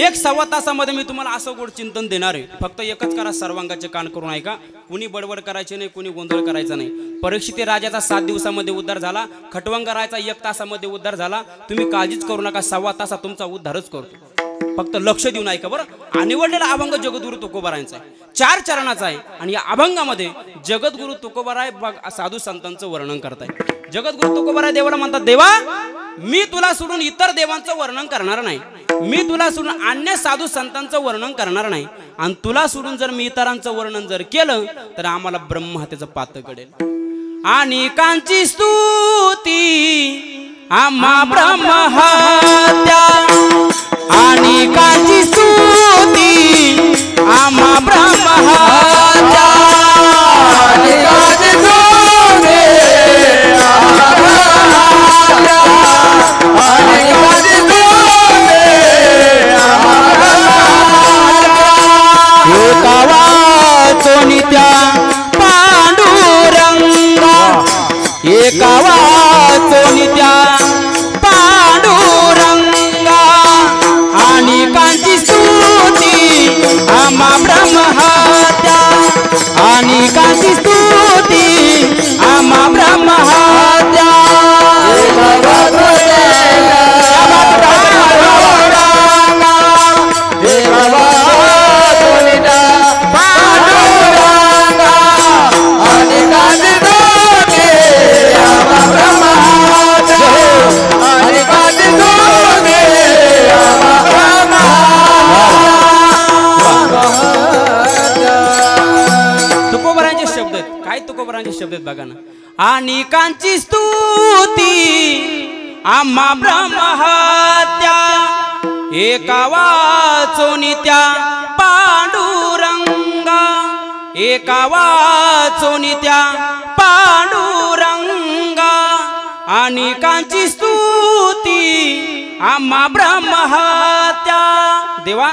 1-1.25 तासामध्ये मी तुम्हाला असं गोड चिंतन देणार आहे. फक्त एकच करा, सर्वांगाचे कान करून ऐका. कुणी बडबड करायचे नाही, कुणी गोंधळ करायचा नाही. परीक्षित राजाचा 7 दिवसामध्ये उद्धार झाला, खटवंग राजाचा 1 तासामध्ये उद्धार झाला. तुम्ही काळजीच करू नका, 1.25 तासात तुमचा उद्धारच करतो. फक्त लक्ष देऊन ऐका बरं. निवडलेला अभंग जगद्गुरु तुकोबारायांचा आहे, 4 चरणाचा आहे. आणि या अभंगामध्ये जगद्गुरु तुकोबाराय साधू संतांचं वर्णन करताय. जगद्गुरु तुकोबाराय देवाला म्हणतात, देवा मी तुला सोडून इतर देवांचं वर्णन करणार नाही, मी तुला सोडून अन्य साधू संतांचं वर्णन करणार नाही. आणि तुला सोडून जर मी इतरांचं वर्णन जर केलं तर आम्हाला ब्रह्महत्येचं पातक घडेल. आणि कांची स्तुती आम्हा ब्रह्महत्या, आणि कांची स्तुती आम्हा ब्रह्महत्या, आणि कांची स्तुती आम्हा ब्रह्महत्या, आणि कांची स्तुती आम्हा ब्रह्महत्या. एका वाचोनित्या पांडुरंगा, एका वाचोनित्या पांडुरंगा, आणि कांची स्तुती आम्हा ब्रह्महत्या, आणि कांची स्तुती आम्हा ब्रह्महत्या. तुकोबारांचे शब्द आहेत बघा ना. आणि कांची स्तुती आम्हा ब्रह्महत्या, एका वाचोनित्या पांडुरंगा, एका वाचोनित्या पांडुरंगा, आणि कांची स्तुती आम्हा ब्रह्महत्या. देवा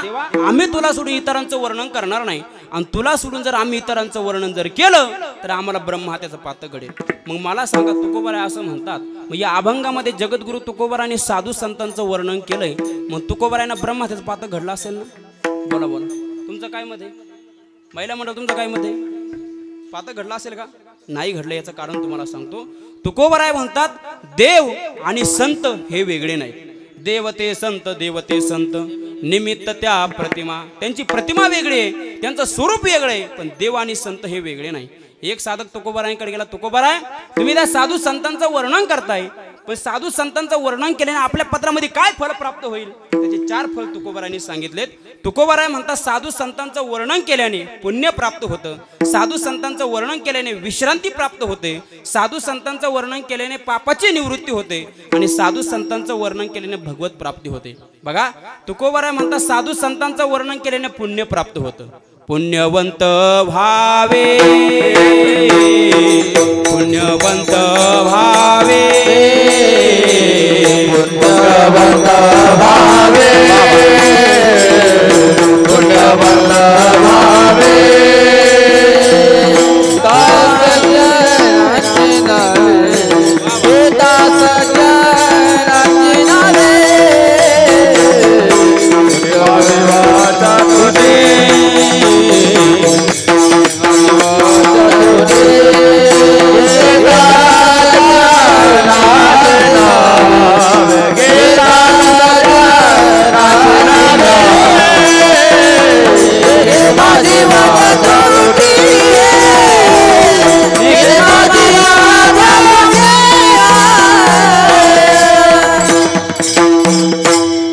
आम्ही तुला सोडून इतरांचं वर्णन करणार नाही, आणि तुला सोडून जर आम्ही इतरांचं वर्णन जर केलं तर आम्हाला ब्रह्महत्याचं पातक घडेल. मग मला सांगा, तुकोबाराय असं म्हणतात, मग या अभंगामध्ये जगद्गुरु तुकोबारायांनी साधू संतांचं वर्णन केलंय, मग तुकोबारायांना ब्रह्महत्याचं पातक घडलं असेल ना? बोला बोला, तुमचं काय मत आहे? महिला मंडळ तुमचं काय मत आहे? पातक घडलं असेल का? नाही घडलं. याचं कारण तुम्हाला सांगतो. तुकोबाराय म्हणतात, देव आणि संत हे वेगळे नाही. देवते संत, देवते संत, निमित्त त्या प्रतिमा, त्यांची प्रतिमा वेगळी आहे, त्यांचं स्वरूप वेगळं आहे, पण देव आणि संत हे वेगळे नाही. एक साधक तुकोबारायांकडे गेला, तुकोबाराय तुम्ही त्या साधू संतांचं वर्णन करताय, पण साधू संतांचं वर्णन केल्याने आपल्या पत्रामध्ये काय फळ प्राप्त होईल? त्याचे 4 फळ तुकोबारायांनी सांगितलेत. तुकोबाराय म्हणतात, साधू संतांचं वर्णन केल्याने पुण्य प्राप्त होतं, साधू संतांचं वर्णन केल्याने विश्रांती प्राप्त होते, साधू संतांचं वर्णन केल्याने पापाची निवृत्ती होते, आणि साधू संतांचं वर्णन केल्याने भगवत प्राप्ती होते. बघा, तुकोबाराय म्हणतात, साधू संतांचं वर्णन केल्याने पुण्य प्राप्त होतं. पुण्यवंत भावे, पुण्यवंत भावे, पुण्यवंत भावे, पुण्यवंत भावे,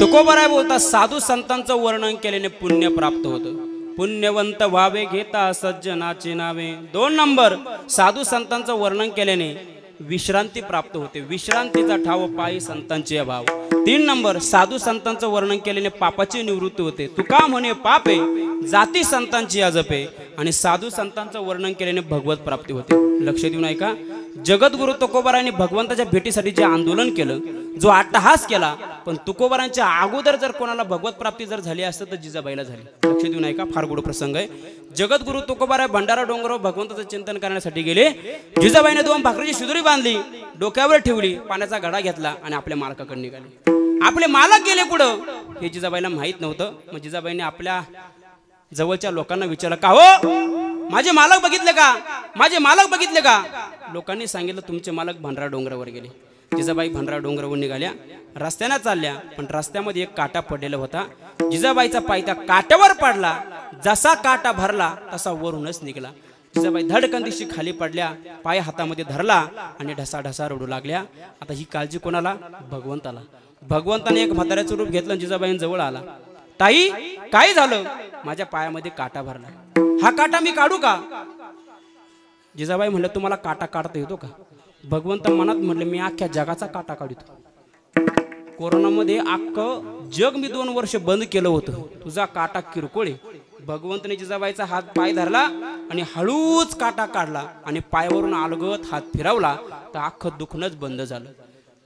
तुकोबाराय बोलतात, साधू संतांचं वर्णन केल्याने पुण्य प्राप्त होतं. पुण्यवंत व्हावे घेता सज्जनाचे नावे. 2 नंबर, साधू संतांचं वर्णन केल्याने विश्रांती प्राप्त होते, विश्रांतीचा ठाव पायी संतांचे अभाव. 3 नंबर, साधू संतांचं वर्णन केल्याने पापाची निवृत्ती होते. तुका म्हणे पापे जाती संतांची अजपे, आणि साधू संतांचं वर्णन केल्याने भगवत प्राप्ती होते. लक्ष देऊन ऐका. जगद्गुरु तुकोबारायांनी भगवंताच्या भेटीसाठी जे आंदोलन केलं, जो अट्टहास केला, पण तुकोबारांच्या अगोदर जर कोणाला भगवत प्राप्ती जर झाली असतं तर जिजाबाईला झाली. लक्ष देऊन ऐका, फार गोड प्रसंग आहे. जगद्गुरु तुकोबाराय भंडारा डोंगरावर भगवंताचं चिंतन करण्यासाठी गेले. जिजाबाईने 2 भाकरीची शिदोरी बांधली, डोक्यावर ठेवली, पाण्याचा घडा घेतला आणि आपल्या मालकाकडे निघाले. आपले मालक गेले कुठं हे जिजाबाईला माहित नव्हतं. मग जिजाबाईने आपल्या जवळच्या लोकांना विचारलं, का हो माझे मालक बघितले का, माझे मालक बघितले का. लोकांनी सांगितलं तुमचे मालक भंडारा डोंगरावर गेले. जिजाबाई भंडारा डोंगरावर निघाल्या, रस्त्याने चालल्या, पण रस्त्यामध्ये एक काटा पडलेला होता. जिजाबाईचा पाय त्या काट्यावर पडला. जसा काटा भरला तसा वरूनच निघाला. जिजाबाई धडकन दिवशी खाली पडल्या, पाय हातामध्ये धरला आणि ढसा रडू लागल्या. आता ही काळजी कोणाला, भगवंताला. भगवंताने एक म्हाताऱ्याचं रूप घेतलं, जिजाबाईं जवळ आला. ताई काय झालं, माझ्या पायामध्ये काटा भरला, हा काटा मी काढू का. जिजाबाई म्हणलं तुम्हाला काटा काढता येतो का. भगवंत मनात म्हणले मी अख्ख्या जगाचा काटा काढतो. कोरोनामध्ये अख्खं जग मी 2 वर्ष बंद केलं होतं, तुझा काटा किरकोळ. भगवंतने जिजाबाईचा हात पाय धरला आणि हळूच काटा काढला आणि पायावरून अलगत हात फिरवला तर अख्खं दुखणंच बंद झालं.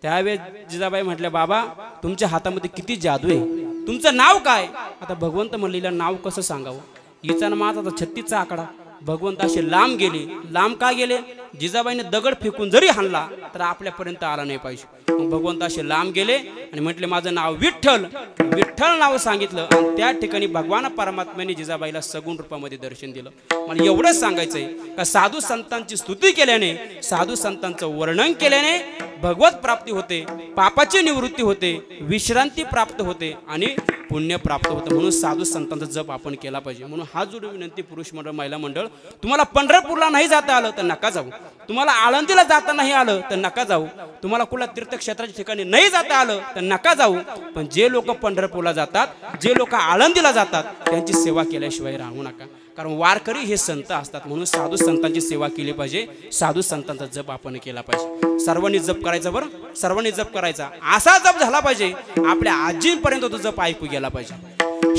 त्यावेळेस जिजाबाई म्हटल्या बाबा तुमच्या हातामध्ये किती जादू आहे, तुमचं नाव काय. आता भगवंत म्हणलेलं नाव कसं सांगावं. हिचा माझा 36चा आकडा. भगवंत असे लांब गेले. लांब का गेले, जिजाबाईने दगड फेकून जरी हाणला तर आपल्यापर्यंत आला नाही पाहिजे. मग भगवंत असे लांब गेले आणि म्हटले माझं नाव विठ्ठल. विठ्ठल नाव सांगितलं आणि त्या ठिकाणी भगवान परमात्म्याने जिजाबाईला सगुण रूपामध्ये दर्शन दिलं. मला एवढंच सांगायचंय का साधू संतांची स्तुती केल्याने, साधू संतांचं वर्णन केल्याने भगवत प्राप्ती होते, पापाची निवृत्ती होते, विश्रांती प्राप्त होते आणि पुण्य प्राप्त होतं. म्हणून साधू संतांचा जप आपण केला पाहिजे. म्हणून हा जोडून विनंती पुरुष मंडळ, महिला मंडळ, तुम्हाला पंढरपूरला नाही जाता आलं तर नका जाऊ, तुम्हाला आळंदीला जाता नाही आलं तर नका जाऊ, तुम्हाला कुठल्या तीर्थक्षेत्राच्या ठिकाणी नाही जाता आलं तर नका जाऊ. पण जे लोक पंढरपूरला जातात, जे लोक आळंदीला जातात त्यांची सेवा केल्याशिवाय राहू नका. कारण वारकरी हे संत असतात. म्हणून साधू संतांची सेवा केली पाहिजे, साधू संतांचा जप आपण केला पाहिजे. सर्वांनी जप करायचा, बरं सर्वांनी जप करायचा. असा जप झाला पाहिजे आपल्या आजीपर्यंत तो जप ऐकू गेला पाहिजे.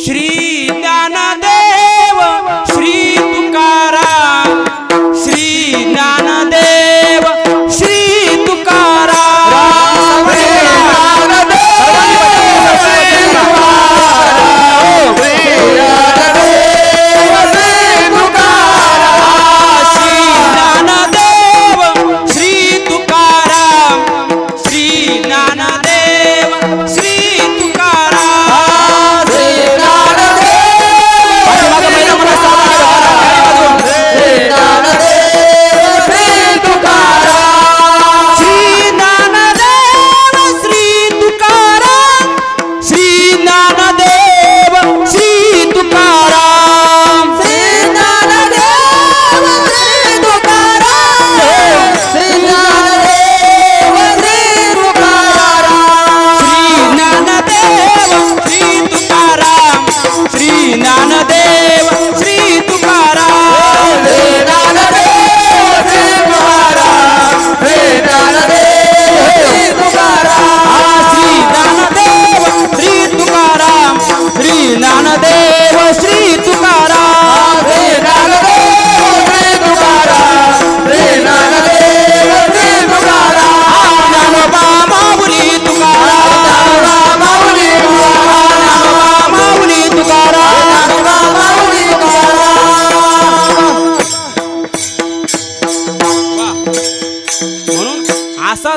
श्री ज्ञानदेव श्री तुकाराम, श्री ज्ञानदेव श्री तुकाराम, श्री ज्ञानदेव श्री तुकाराम, श्री ज्ञानदेव श्री तुकाराम, श्री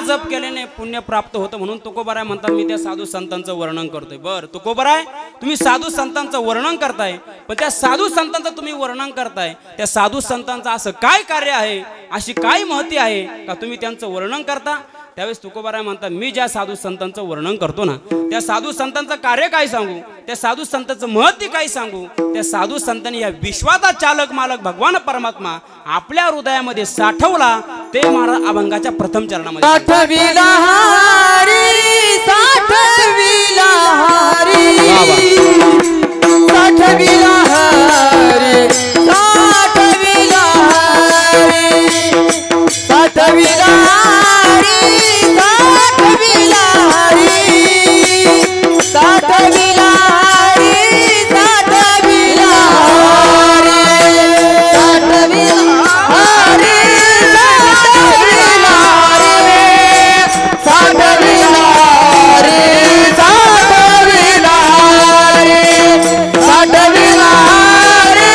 जप केल्याने पुण्य प्राप्त होतं. म्हणून तुकोबाराय म्हणतात मी त्या साधू संतांचं वर्णन करतोय. बर तुकोबाराय तुम्ही साधू संतांचं वर्णन करताय, पण त्या साधू संतांचं तुम्ही वर्णन करताय, त्या साधू संतांचं असं काय कार्य आहे, अशी काय महती आहे का तुम्ही त्यांचं वर्णन करता. त्यावेळेस तुकोबाराय म्हणतात मी ज्या साधू संतांचं वर्णन करतो ना, त्या साधू संतांचं कार्य काय सांगू, त्या साधू संतांचं महत्त्व काय सांगू. त्या साधू संतांनी या विश्वाचा चालक मालक भगवान परमात्मा आपल्या हृदयामध्ये साठवला. ते महाराज अभंगाच्या प्रथम चरणामध्ये साठविला हरी, साठविला हरी, साठविला हरी, साठविला हरी, साठविला हरी, साठविला हरी, साठविला हरी, साठविला हरी, साठविला हरी, साठविला हरी, साठविला हरी,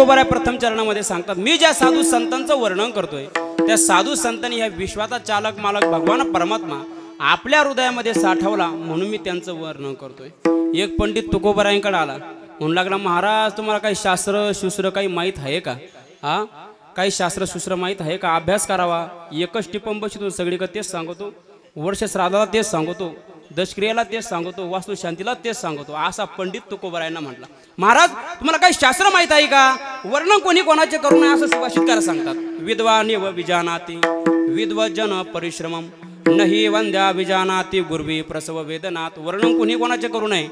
तुकोबाराय प्रथम चरणामध्ये सांगतात, मी ज्या साधू संतांचं वर्णन करतोय त्या साधू संतांनी ह्या विश्वाचा चालक मालक भगवान परमात्मा आपल्या हृदयामध्ये साठवला म्हणून मी त्यांचं वर्णन करतोय। एक पंडित तुकोबारायांकडे आला, म्हणू लागला, महाराज तुम्हाला काही शास्त्र शुस्त्र काही माहीत आहे का? हा, काही शास्त्र शुस्त्र माहीत आहे का? अभ्यास करावा। एकच टिपम बसतो सगळीकडे तेच सांगतो, वर्ष श्राद्धाला तेच सांगतो, दशक्रियाला तेच सांगतो, वास्तू शांतीला तेच सांगतो, असा पंडित तुकोबारायांना म्हटला। महाराज तुम्हाला काही शास्त्र माहीत आहे का? वर्णन कोणी कोणाचे करू नये असं सुभाषितकार सांगतात। विद्वानेव विजानाति विद्वज्जन परिश्रमम नहि वंद्या विजानाति गुरुवी प्रसव वेदनात। वर्णन कोणी कोणाचे करू नये,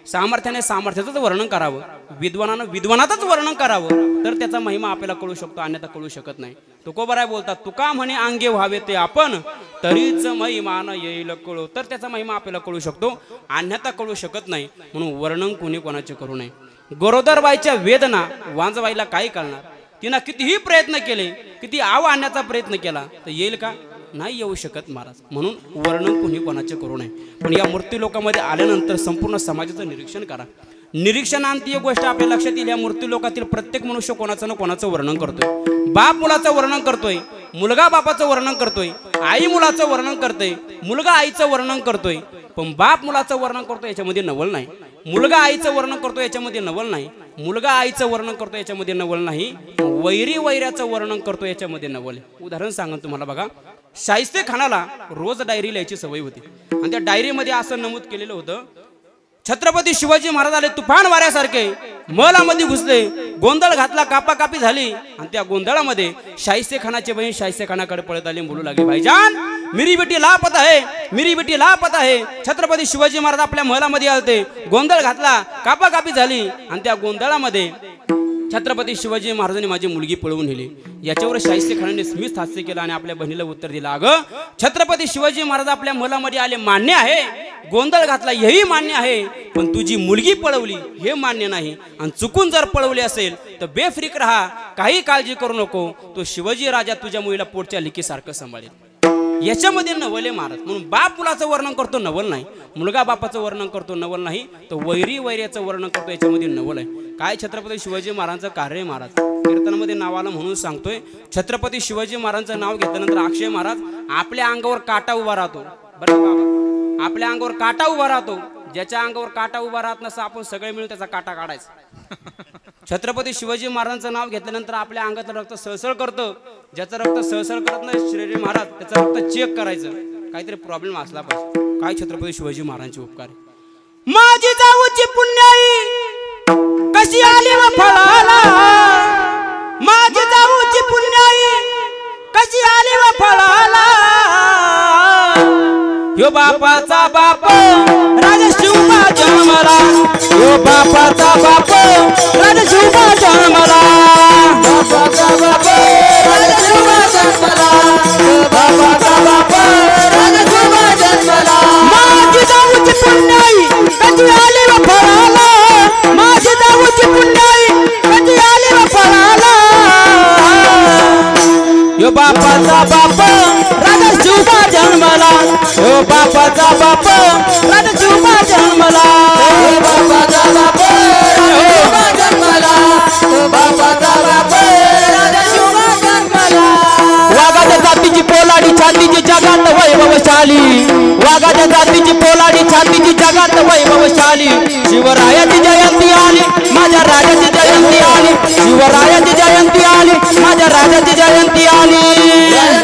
सामर्थ्याने सामर्थ्याचंच वर्णन करावं, विद्वानानं विद्वानातच वर्णन करावं, तर त्याचा महिमा आपल्याला कळू शकतो, अन्यथा कळू शकत नाही। तुकोबाराय बोलतात, तुका म्हणे अंगे व्हावे ते आपण तरीच महिमान येईल कळू, तर त्याचा महिमा आपल्याला कळू शकतो, अन्यथा कळू शकत नाही। म्हणून वर्णन कोणी कोणाचे करू नये। गरोदरबाईच्या वेदना वांजवाईला काय कळणार? तिनं कितीही प्रयत्न केले, किती आव आणण्याचा प्रयत्न केला, तर येईल का? नाही येऊ शकत महाराज। म्हणून वर्णन कोणी कोणाचे करू नये। पण या मूर्ती लोकांमध्ये आल्यानंतर संपूर्ण समाजाचं निरीक्षण करा। निरीक्षणांती एक गोष्ट आपल्या लक्षात येईल, या मूर्ती लोकातील प्रत्येक मनुष्य कोणाचं ना कोणाचं वर्णन करतोय। बाप मुलाचं वर्णन करतोय, मुलगा बापाचं वर्णन करतोय, आई मुलाचं वर्णन करतोय, मुलगा आईचं वर्णन करतोय। पण बाप मुलाचं वर्णन करतोय याच्यामध्ये नवल नाही, मुलगा आईचं वर्णन करतो याच्यामध्ये नवल नाही, मुलगा आईचं वर्णन करतो याच्यामध्ये नवल नाही, वैरी वैऱ्याचं वर्णन करतो याच्यामध्ये नवल। उदाहरण सांगा तुम्हाला, बघा, शाहिस्ते खानाला रोज डायरी लिहायची सवय होती आणि त्या डायरीमध्ये असं नमूद केलेलं होतं, छत्रपती शिवाजी महाराज आले तुफान वाऱ्यासारखे, महलामध्ये घुसले, गोंधळ घातला, कापाकापी झाली आणि त्या गोंधळामध्ये शाहिस्ते खानाची बहीण शाहिस्ते खानाकडे पळत आली, बोलू लागली, भाईजान मेरी बेटी लापता है, मेरी बेटी लापता है। छत्रपती शिवाजी महाराज आपल्या महलामध्ये आलते, गोंधळ घातला, कापाकापी झाली आणि त्या गोंधळामध्ये छत्रपती शिवाजी महाराजांनी माझी मुलगी पळवून नेली। याच्यावर शाहिस्ते खानाने स्मित हास्य केलं आणि आपल्या बहिणीला उत्तर दिलं, अगं छत्रपती शिवाजी महाराज आपल्या महलामध्ये आले मान्य आहे, गोंधळ घातला हेही मान्य आहे, पण तुझी मुलगी पळवली हे मान्य नाही, आणि चुकून जर पळवली असेल तर बेफिक राहा, काही काळजी करू नको, तो शिवाजी राजा तुझ्या मुलीला पोटच्या लिकीसारखं सांभाळेल। याच्यामध्ये नवल आहे महाराज। म्हणून बाप मुलाचं वर्णन करतो नवल नाही, मुलगा बापाचं वर्णन करतो नवल नाही, तो वैरी वैर्याचं वर्णन करतो याच्यामध्ये नवल आहे। काय छत्रपती शिवाजी महाराजांचं कार्य आहे महाराज, कीर्तनामध्ये नाव आलं म्हणून सांगतोय। छत्रपती शिवाजी महाराजांचं नाव घेतल्यानंतर अक्षय महाराज आपल्या अंगावर काटा उभा राहतो। बरं बाबा, आपल्या अंगावर काटा उभा राहतो, ज्याच्या अंगावर काटा उभा राहत नसं आपण सगळे मिळून त्याचा काटा काढायचा। छत्रपती शिवाजी महाराजांचं नाव घेतल्यानंतर आपल्या अंगाचं रक्त सळसळ करतं, ज्याचं रक्त सळसळ करत नाही श्रीजी महाराज त्याचं रक्त चेक करायचं, काहीतरी प्रॉब्लेम असला पाहिजे। काय छत्रपती शिवाजी महाराजांचे उपकार, माझी जाऊची पुण्याई कशी आली व फळाला, माझी जाऊची पुण्याई कशी आली व फळाला, यो बापाचा बाप राजा शिवबा जन्मला, यो बापाचा बाप राजा शिवबा जन्मला, बापाचा बाप राजा शिवबा जन्मला, बापाचा बाप राजा शिवबा जन्मला, माझी जाऊची पुण्याई कशी आली व फळाला, माझी जाऊची पुण्याई कशी आली व फळाला, यो बापाचा बाप राजा शिवबा जन्मला, यो बापाचा बाप राजा शिवबा जन्मला, यो बापाचा बाप राजा शिवबा जन्मला, यो बापाचा बाप राजा शिवबा जन्मला। वाघाच्या जातीची पोलाडी छातीची जगात वैभवशाली, वाघाच्या जातीची पोलाडी छातीची जगात वैभवशाली, शिवरायाची जयंती आली, माझ्या राजाची जयंती आली, शिवरायाची जयंती आली, माझ्या राजाची जयंती आली,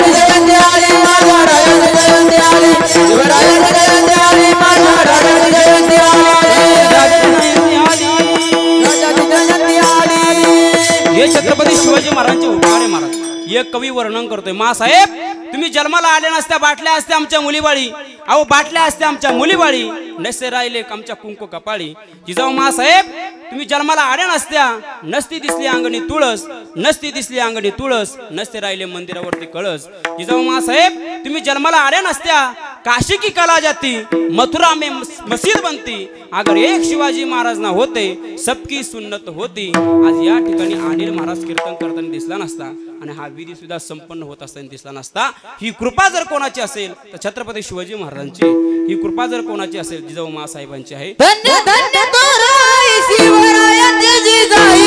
जयंती आली, माझ्या राजाची जयंती आली, शिवरायाची जयंती आली, माझ्या राजाची जयंती आली, राजाची जयंती आली। हे छत्रपती शिवाजी महाराजांचे उपकार आहे महाराज। एक कवी वर्णन करतोय, मासाहेब तुम्ही जन्माला आले नसत्या बाटल्या असत्या आमच्या मुलीबाळी, अहो बाटल्या असत्या आमच्या मुलीबाळी, नसे राहिले आमच्या कुंकू कपाळी, जिजाऊ मासाहेब तुम्ही जन्माला आल्या नसत्या, नसती दिसली अंगणी तुळस, नसती दिसली अंगणी तुळस, नसते राहिले मंदिरावरती कळस, जिजाऊ मासाहेब तुम्ही जन्माला आल्या नसत्या, काशी की कला जाती मथुरा में मस्जिद बनती, अगर एक शिवाजी महाराज ना होते सबकी सुन्नत होती। आज या ठिकाणी अनिल महाराज कीर्तन करताना दिसला नसता आणि हा विधी सुद्धा संपन्न होत असताना दिसला नसता। ही कृपा जर कोणाची असेल तर छत्रपती शिवाजी महाराजांची, ही कृपा जर कोणाची असेल जिजाऊ मासाहेबांची आहे। धन्य धन्य तोराई शिवरायांची जिजाई,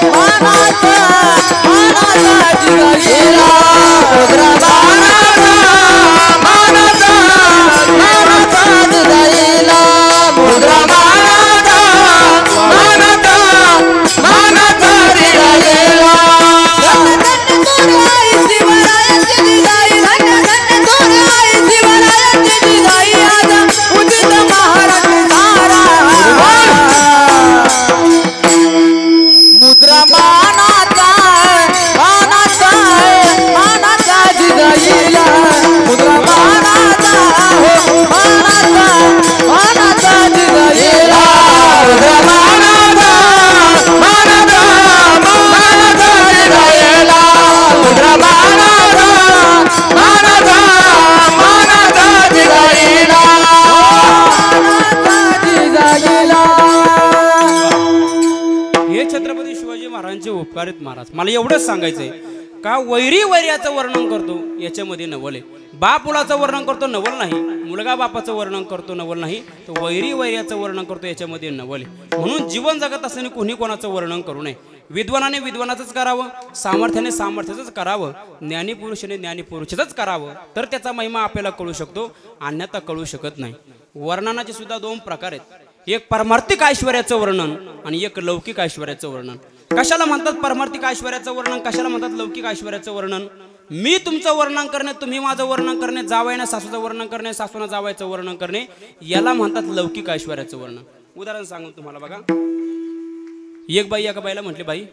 मानाचा जिजाईला मुद्रा मानाचा जिजाईला मुद्रा मानाचा जिजाईला छत्रपती शिवाजी महाराजांचे उपकारित महाराज. मला एवढंच सांगायचंय का वैरी वैर्याचं वर्णन करतो याच्यामध्ये नवल आहे. बाप मुलाचं वर्णन करतो नवल नाही, मुलगा बापाचं वर्णन करतो नवल नाही, तर वैरी वैर्याचं वर्णन करतो याच्यामध्ये नवल आहे. म्हणून जीवन जगत असताना कोणी कोणाचं वर्णन करू नये. विद्वानाने विद्वानाचंच करावं, सामर्थ्याने सामर्थ्याचंच करावं, ज्ञानीपुरुषाने ज्ञानीपुरुषाचंच करावं, तर त्याचा महिमा आपल्याला कळू शकतो, अन्यथा कळू शकत नाही. वर्णनाचे सुद्धा दोन प्रकार आहेत. एक पारमार्थिक ऐश्वर्याचं वर्णन आणि एक लौकिक ऐश्वर्याचं वर्णन. कशाला म्हणतात पारमार्थिक ऐश्वर्याचं वर्णन, कशाला म्हणतात लौकिक ऐश्वर्याचं वर्णन? मी तुमचं वर्णन करणे, तुम्ही माझं वर्णन करणे, जावयाने सासूचं वर्णन करणे, सासूनं जावयाचं वर्णन करणे, याला म्हणतात लौकिक ऐश्वर्याचं वर्णन. उदाहरण सांगू तुम्हाला बघा. एक बाई एका बाईला म्हटली, बाई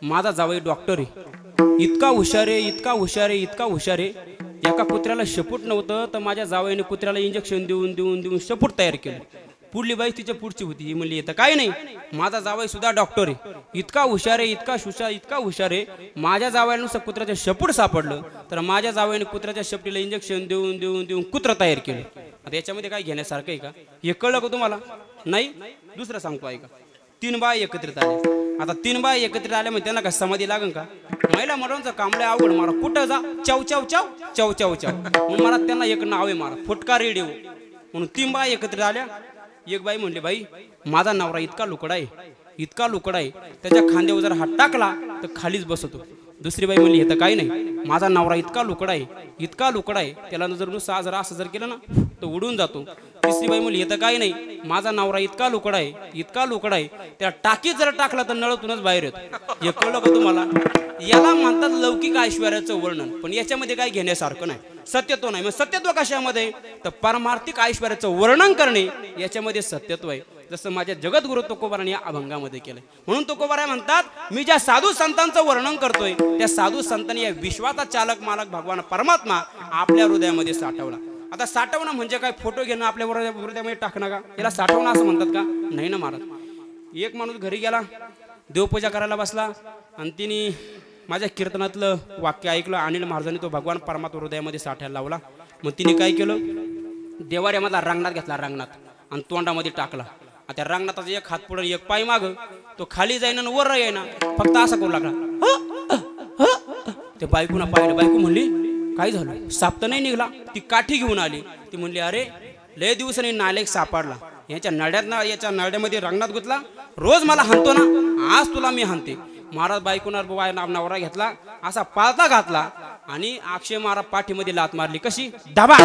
माझा जावई डॉक्टर आहे, इतका हुशार आहे, इतका हुशार आहे, इतका हुशार आहे, एका कुत्र्याला शेपूट नव्हतं तर माझ्या जावयाने कुत्र्याला इंजेक्शन देऊन देऊन देऊन शेपूट तयार केलं. पुढली बाई तिच्या पुढची होती, म्हणली येतं काय नाही, माझा जावई सुद्धा डॉक्टर आहे, इतका हुशार आहे, इतका हुशार आहे, माझ्या जावयानुसार कुत्र्याचं शेपूट सापडलं तर माझ्या जावयाने कुत्र्याच्या शेपटीला इंजेक्शन देऊन देऊन देऊन कुत्रं तयार केलं. आता याच्यामध्ये काय घेण्यासारखं आहे का? हे कळलं का तुम्हाला? नाही. दुसरं सांगतो ऐका. 3 बाय एकत्रित आले. आता 3 बाय एकत्रित आल्या म्हणजे त्यांना काय समाधी लागन का? महिला म्हणून कांबळे अवघड मारा, कुठं जा, चव चव चव चव चव चव म्हणून मला त्यांना एक नाव आहे मारा, फुटका रेडिओ. म्हणून 3 बाय एकत्रित आल्या. एक बाई म्हणली, बाई माझा नवरा इतका लुकडा आहे, इतका लुकडा आहे, त्याच्या खांद्यावर जर हात टाकला तर खालीच बसतो. दुसरी बाई म्हणली, हे तर काही नाही, माझा नवरा इतका लुकडा आहे, इतका लुकडा आहे, त्याला जर नुसतं जर असं जर केलं ना तर उडून जातो. तिसरी बाई म्हणली, हे तर काही नाही, माझा नवरा इतका लुकडा आहे, इतका लुकडा आहे, त्या टाकीत जर टाकला तर नळतूनच बाहेर येतो. हे कळलं का तुम्हाला? याला म्हणतात लौकिक ऐश्वर्याचं वर्णन. पण याच्यामध्ये काही घेण्यासारखं नाही, सत्यत्व नाही. मग सत्यत्व कशामध्ये? तर पारमार्थिक ऐश्वर्याचं वर्णन करणे याच्यामध्ये सत्यत्व आहे. जसं माझ्या जगद्गुरु तुकोबाराने या अभंगामध्ये केलंय. म्हणून तुकोबाराय म्हणतात, मी ज्या साधू संतांचं वर्णन करतोय त्या साधू संतांनी या विश्वाचा चालक मालक भगवान परमात्मा आपल्या हृदयामध्ये साठवला. आता साठवणं म्हणजे काय? फोटो घेणं आपल्या हृदयामध्ये टाकणं का? याला साठवणं असं म्हणतात का? नाही ना महाराज. एक माणूस घरी गेला, देवपूजा करायला बसला आणि तिने माझ्या कीर्तनातलं वाक्य ऐकलं, अनिल महाराजांनी तो भगवान परमात्मा हृदयामध्ये साठायला लावला. मग तिने काय केलं? देवाऱ्यामधला रांगणात घेतला, रांगणात, आणि तोंडामध्ये टाकला. त्या रांगणाचा एक हात पुढे एक पाय माग, तो खाली जाईना आणि वर येईना, फक्त असा करू लागला. ते बायकोना पाहिलं. बायको म्हणली, काय झालं? साप तर नाही निघाला? ती काठी घेऊन आली. ती म्हणली, अरे लय दिवसांनी नालेक सापडला, याच्या नळ्यामध्ये रांगणात गुतला, रोज मला हाणतो ना, आज तुला मी हाणते. महाराज बायकोना नवरा घेतला, असा पाळता घातला आणि अक्षय महाराज पाठीमध्ये लात मारली. कशी? डबा,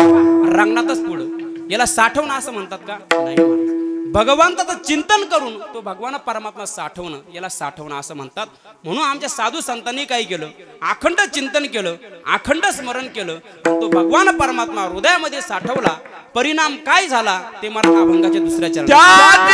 रांगणातच पुढं. याला साठवणं असं म्हणतात का? नाही महाराज. भगवंताचं चिंतन करून तो भगवान परमात्मा साठवणं, याला साठवणं असं म्हणतात. म्हणून आमच्या साधू संतांनी काय केलं? अखंड चिंतन केलं, अखंड स्मरण केलं, तो भगवान परमात्मा हृदयामध्ये साठवला. परिणाम काय झाला ते मला अभंगाच्या दुसऱ्या चरणात.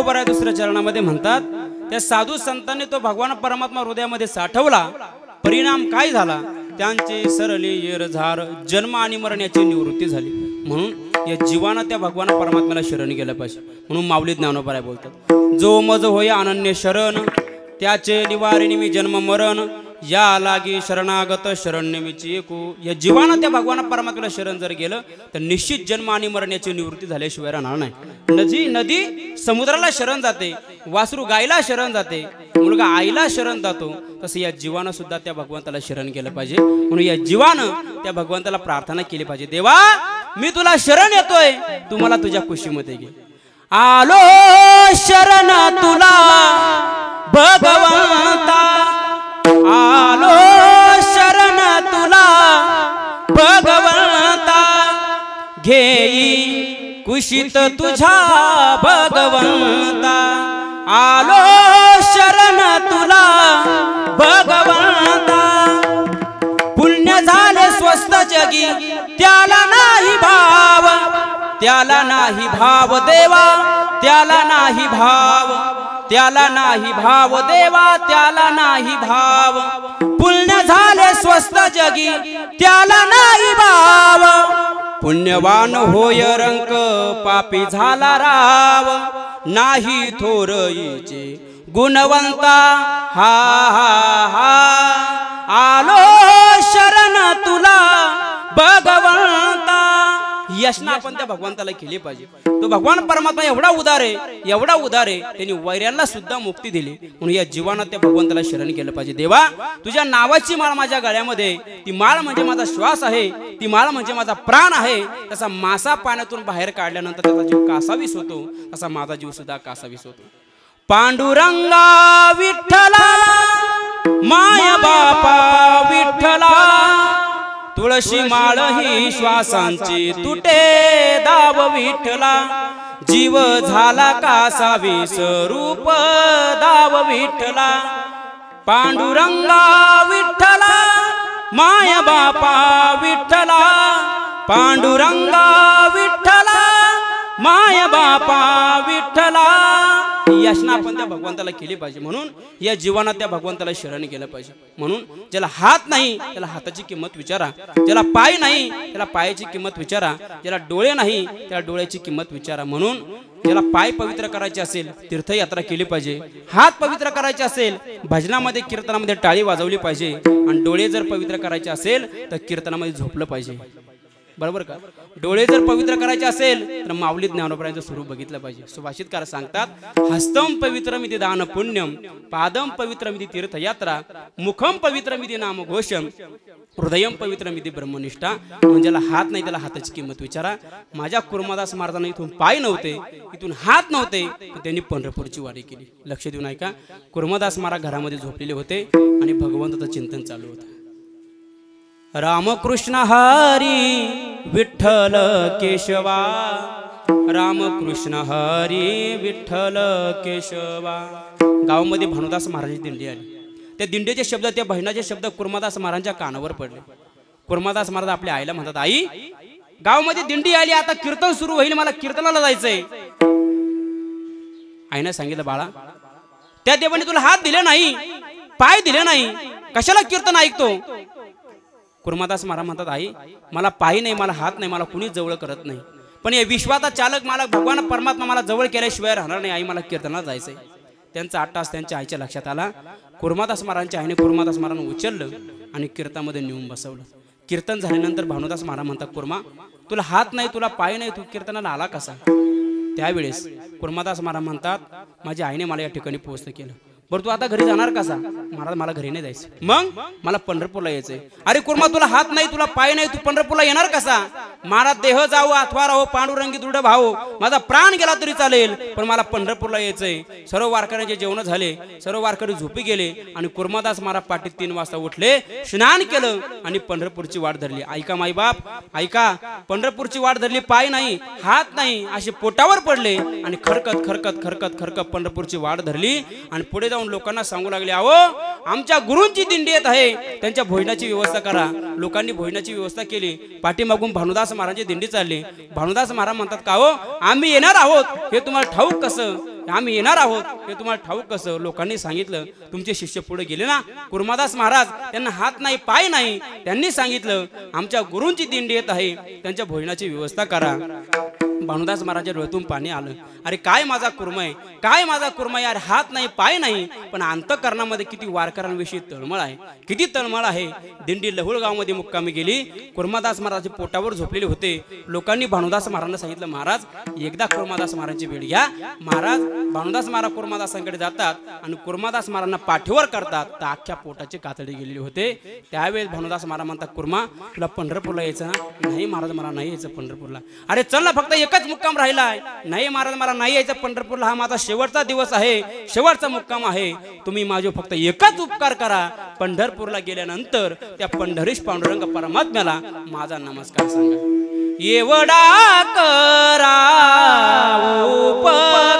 तुकोबराय दुसऱ्या चरणामध्ये म्हणतात, त्या साधू संतांनी तो भगवान परमात्मा हृदयामध्ये साठवला. परिणाम काय झाला? त्यांचे सरले येरझार जन्म आणि मरण याची निवृत्ती झाली. म्हणून या जीवानं त्या भगवान परमात्म्याला शरण गेलं पाहिजे. म्हणून माऊली ज्ञानोबराय बोलतात, जो मज होय अनन्य शरण, त्याचे निवारिणी मी जन्म मरण, या लागी शरणागत शरण्यमीची एकू. या जीवानं त्या भगवान परमात्म्याला शरण जर गेलं तर निश्चित जन्म आणि मरण याची निवृत्ती झाल्याशिवाय राहणार नाही. नदी समुद्राला शरण जाते, वासरू गायला शरण जाते, मुलगा आईला शरण जातो, तसं या जीवानं सुद्धा त्या भगवंताला शरण गेलं पाहिजे. म्हणून या जीवानं त्या भगवंताला प्रार्थना केली पाहिजे, देवा मी तुला शरण येतोय, तू मला तुझ्या कुशीमध्ये घे. आलो शरण तुला भगवंता, आलो शरण तुला भगवंता, घेई कुशीत तुझ्या भगवंता. आलो शरण तुला भगवंता, पुण्य झाले स्वस्थ जगी त्याला नाही भाव, त्याला नाही भाव देवा, त्याला नाही भाव, त्याला नाही भाव देवा, त्याला नाही भाव. पुण्य झाले स्वस्थ जगी त्याला नाही भाव, पुण्यवान होय रंक पापी झाला राव. नाही थोरईचे गुणवंता, हा हा हा. आलो शरण तुला भगवंता. यशना आपण त्या भगवंताला केली पाहिजे. तो भगवान परमात्मा एवढा उदार आहे, एवढा उदार आहे, त्यांनी वैऱ्यांना सुद्धा मुक्ती दिली. म्हणून या जीवानं त्या भगवंताला शरण केलं पाहिजे. देवा तुझ्या नावाची माळ माझ्या गळ्यामध्ये, ती माळ म्हणजे माझा श्वास आहे, ती माळ म्हणजे माझा प्राण आहे. तसा मासा पाण्यातून बाहेर काढल्यानंतर त्याचा जीव कासावीस होतो, तसा माझा जीव सुद्धा कासावीस होतो. पांडुरंगा विठ्ठला माय बापा विठ्ठला, तुळशी माळ ही श्वासांची तुटे दाव विठ्ठला. जीव झाला कासावीस रूप दाव विठ्ठला. पांडुरंगा विठ्ठला माय बापा विठ्ठला, पांडुरंगा विठ्ठला माय बापा विठ्ठला. याचना आपण त्या भगवंताला केली पाहिजे. म्हणून या जीवाना त्या भगवंताला शरण गेलं पाहिजे. म्हणून ज्याला हात नाही त्याला हाताची किंमत विचारा, ज्याला पाय नाही त्याला पायाची किंमत विचारा, ज्याला डोळे नाही त्याला डोळ्याची किंमत विचारा. म्हणून ज्याला पाय पवित्र करायचे असेल तीर्थयात्रा केली पाहिजे, हात पवित्र करायचे असेल भजनामध्ये कीर्तनामध्ये टाळी वाजवली पाहिजे, आणि डोळे जर पवित्र करायचे असेल तर कीर्तनामध्ये झोपलं पाहिजे. बरोबर का? डोळे जर पवित्र करायचे असेल तर माऊली ज्ञानोबरायांचं स्वरूप बघितलं पाहिजे. सुभाषितकार सांगतात, हस्तम पवित्रमिति दान पुण्यम, पादम पवित्रमिति तीर्थयात्रा, मुखम पवित्रमिति नाम घोषम, हृदयम पवित्रमिति ब्रह्मनिष्ठा. म्हणजे ज्याला हात नाही त्याला हाताची किंमत विचारा. माझ्या कुर्मादास महाराजांना इथून पाय नव्हते, इथून हात नव्हते, पण त्यांनी पंढरपूरची वारी केली. लक्ष देऊन ऐका. कुर्मादास महाराज घरामध्ये झोपलेले होते आणि भगवंताचं चिंतन चालू होतं. रामकृष्ण हरी विठ्ठल केशवा, रामकृष्ण हरी विठ्ठल केशवा. गावामध्ये भानुदास महाराजांची दिंडी आली. त्या दिंडीचे शब्द, त्या बहिणाचे शब्द कुर्मादास महाराजांच्या कानावर पडले. कुर्मादास महाराज आपल्या आईला म्हणतात, आई गावामध्ये दिंडी आली, आता कीर्तन सुरू होईल, मला कीर्तनाला जायचंय. आईने सांगितलं, बाळा त्या देवाने तुला हात दिले नाही, पाय दिले नाही, कशाला कीर्तन ऐकतो? कुर्मादास महाराज म्हणतात, आई मला पाय नाही, मला हात नाही, मला कुणीच जवळ करत नाही, पण या विश्वाचा चालक मला भगवान परमात्मा मला जवळ केल्याशिवाय राहणार नाही. आई मला कीर्तनाला जायचंय. त्यांचा 8 तास त्यांच्या आईच्या लक्षात आला. कुर्मादास महाराजांच्या आईने कुर्मादास महाराजांना उचललं आणि कीर्तनामध्ये नेऊन बसवलं. कीर्तन झाल्यानंतर भानुदास महाराज म्हणतात, कुर्मा तुला हात नाही, तुला पाय नाही, तू कीर्तनाला आला कसा? त्यावेळेस कुर्मादास महाराज म्हणतात, माझ्या आईने मला या ठिकाणी पोहोचलं केलं. बरं तू आता घरी जाणार कसा? महाराज मला घरी नाही जायचं, मग मला पंढरपूरला यायचंय. अरे कुर्मा तुला हात नाही, तुला पाय नाही, तू पंढरपूरला येणार कसा? महाराज देह जाऊ अथवा राहो पांडुरंगी दृढ भाव, माझा प्राण गेला तरी चालेल, पण मला पंढरपूरला यायचंय. सर्व वारकऱ्यांचे जेवण झाले, सर्व वारकरी झोपी गेले आणि कुर्मादास महाराज पाटीत 3 वाजता उठले, स्नान केलं आणि पंढरपूरची वाट धरली. ऐका माईबाप ऐका, पंढरपूरची वाट धरली. पाय नाही, हात नाही, असे पोटावर पडले आणि खरकत खरकत खरकत खरकत पंढरपूरची वाट धरली आणि पुढे जाऊन लावून लोकांना सांगू लागले, अहो आमच्या गुरूंची दिंडी येत आहे, त्यांच्या भोजनाची व्यवस्था करा. लोकांनी भोजनाची व्यवस्था केली. पाठीमागून भानुदास महाराजांची दिंडी चालली. भानुदास महाराज म्हणतात, का हो आम्ही येणार आहोत हे तुम्हाला ठाऊक कसं? आम्ही येणार आहोत हे तुम्हाला ठाऊक कसं? लोकांनी सांगितलं, तुमचे शिष्य पुढे गेले ना, कुर्मादास महाराज, त्यांना हात नाही पाय नाही, त्यांनी सांगितलं आमच्या गुरूंची दिंडी येत आहे, त्यांच्या भोजनाची व्यवस्था करा. भानुदास महाराजांच्या डोळ्यातून पाणी आलं. अरे काय माझा कुर्मा आहे, काय माझा कुर्मा आहे, अरे हात नाही पाय नाही, पण अंतःकरणामध्ये किती वारकऱ्यांविषयी तळमळ आहे, किती तळमळ आहे. दिंडी लहुळगावमध्ये मुक्कामी गेली. कुर्मादास महाराज पोटावर झोपलेले होते. लोकांनी भानुदास महाराजांना सांगितलं, महाराज एकदा कुर्मादास महाराजांची भेट घ्या. महाराज भानुदास महाराज कुर्मादासांकडे जातात आणि कुर्मादास महाराजांना पाठीवर करतात. तर अख्ख्या पोटाचे कातडे गेलेले होते. त्यावेळेस भानुदास महाराज म्हणतात, कुर्मा तुला पंढरपूरला यायचं ना? नाही महाराज मला नाही यायचं पंढरपूरला. अरे चल ना, फक्त एकच मुक्काम राहिलाय. नाही महाराज मला नाही यायचं पंढरपूरला, हा माझा शेवटचा दिवस आहे, शेवटचा मुक्काम आहे. तुम्ही माझे फक्त एकच उपकार करा, पंढरपूरला गेल्यानंतर त्या पंढरीश पांडुरंग परमात्म्याला माझा नमस्कार सांगा. एवढा करा उपकार,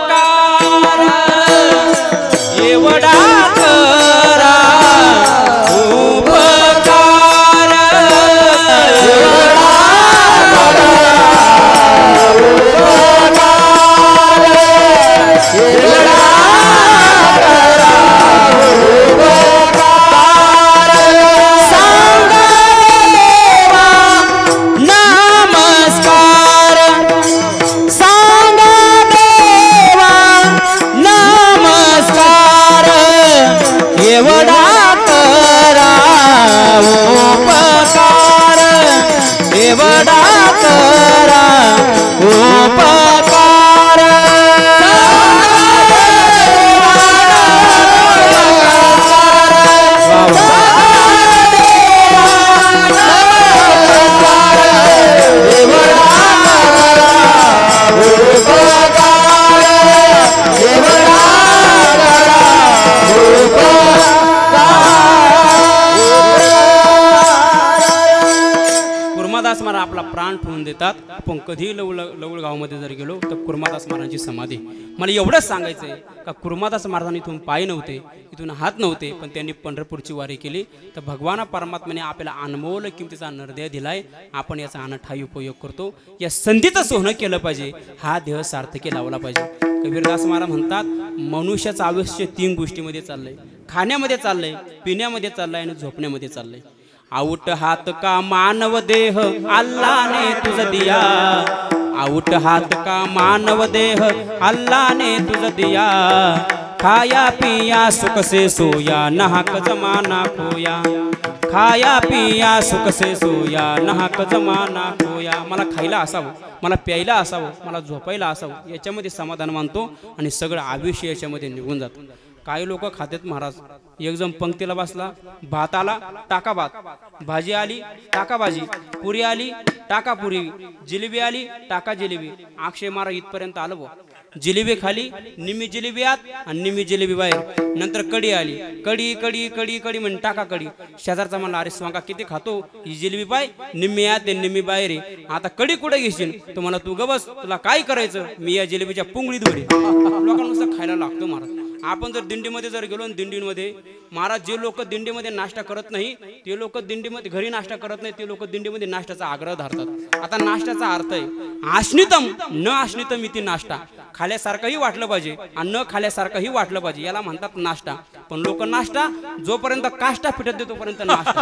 एवढा करा उपकार, आपला प्राण ठेवून देतात. आपण कधी लवळगावमध्ये जर गेलो तर कुर्मादास महाराजांची समाधी. मला एवढंच सांगायचंय का कुर्मादास महाराजांनी इथून पाय नव्हते, इथून हात नव्हते, पण त्यांनी पंढरपूरची वारी केली. तर भगवान परमात्म्याने आपल्याला अनमोल किमतीचा निर्दय दिलाय. आपण याचा अनठाई उपयोग करतो. या संधीचं सोनं केलं पाहिजे, हा देह सार्थकी लावला पाहिजे. कबीरदास महाराज म्हणतात, मनुष्याचं आयुष्य 3 गोष्टीमध्ये चाललंय, खाण्यामध्ये चाललंय, पिण्यामध्ये चाललंय आणि झोपण्यामध्ये चाललंय. आऊट हात का मानव देह अल्लाने तुझ दिया, आऊट हात का मानव देह अल्लाने तुझ दिया, खाया पिया सुख से सोया नाहक जमाना खोया, खाया पिया सुख से सोया नाहक जमाना खोया. मला खायला असावं, मला प्यायला असावं, मला झोपायला असावं, याच्यामध्ये समाधान मानतो आणि सगळं आयुष्य याच्यामध्ये निघून जातं. काही लोक खातात महाराज, एक जण पंक्तीला बसला, भात आला टाका भात, भाजी आली टाका भाजी, पुरी आली टाका पुरी, जिलेबी आली टाका जिलेबी. अक्षय महाराज इथपर्यंत आलं बुवा. जिलेबी खाली, निम्मी जिलेबी आत आणि निम्मी जिलेबी बाहेर. नंतर कडी आली, कडी कडी कडी कडी म्हणून टाका कडी. शेजारचा म्हणला, अरे स्वांगा किती खातो, ही जिलेबी पाय निम्मी आत आहे निम्मी बाहेर आहे, आता कडी कुठे घेशील? तो म्हणा, तू गबस, तुला काय करायचं, मी या जिलेबीच्या पुंगळीत भरी. लोकांनुसार खायला लागतो महाराज. आपण जर दिंडीमध्ये जर गेलो, दिंडीमध्ये महाराज जे लोक दिंडीमध्ये नाश्ता करत नाही, ते लोक दिंडीमध्ये घरी नाश्ता करत नाही, ते लोक दिंडीमध्ये नाश्त्याचा आग्रह धरतात. आता नाश्त्याचा अर्थ आहे आश्नितम न आश्नितम इति नाश्ता. खाल्यासारखंही वाटलं पाहिजे आणि न खाल्यासारखंही वाटलं पाहिजे, याला म्हणतात नाश्ता. पण लोक नाश्ता जोपर्यंत काष्टा फिटत दे तोपर्यंत नाश्ता,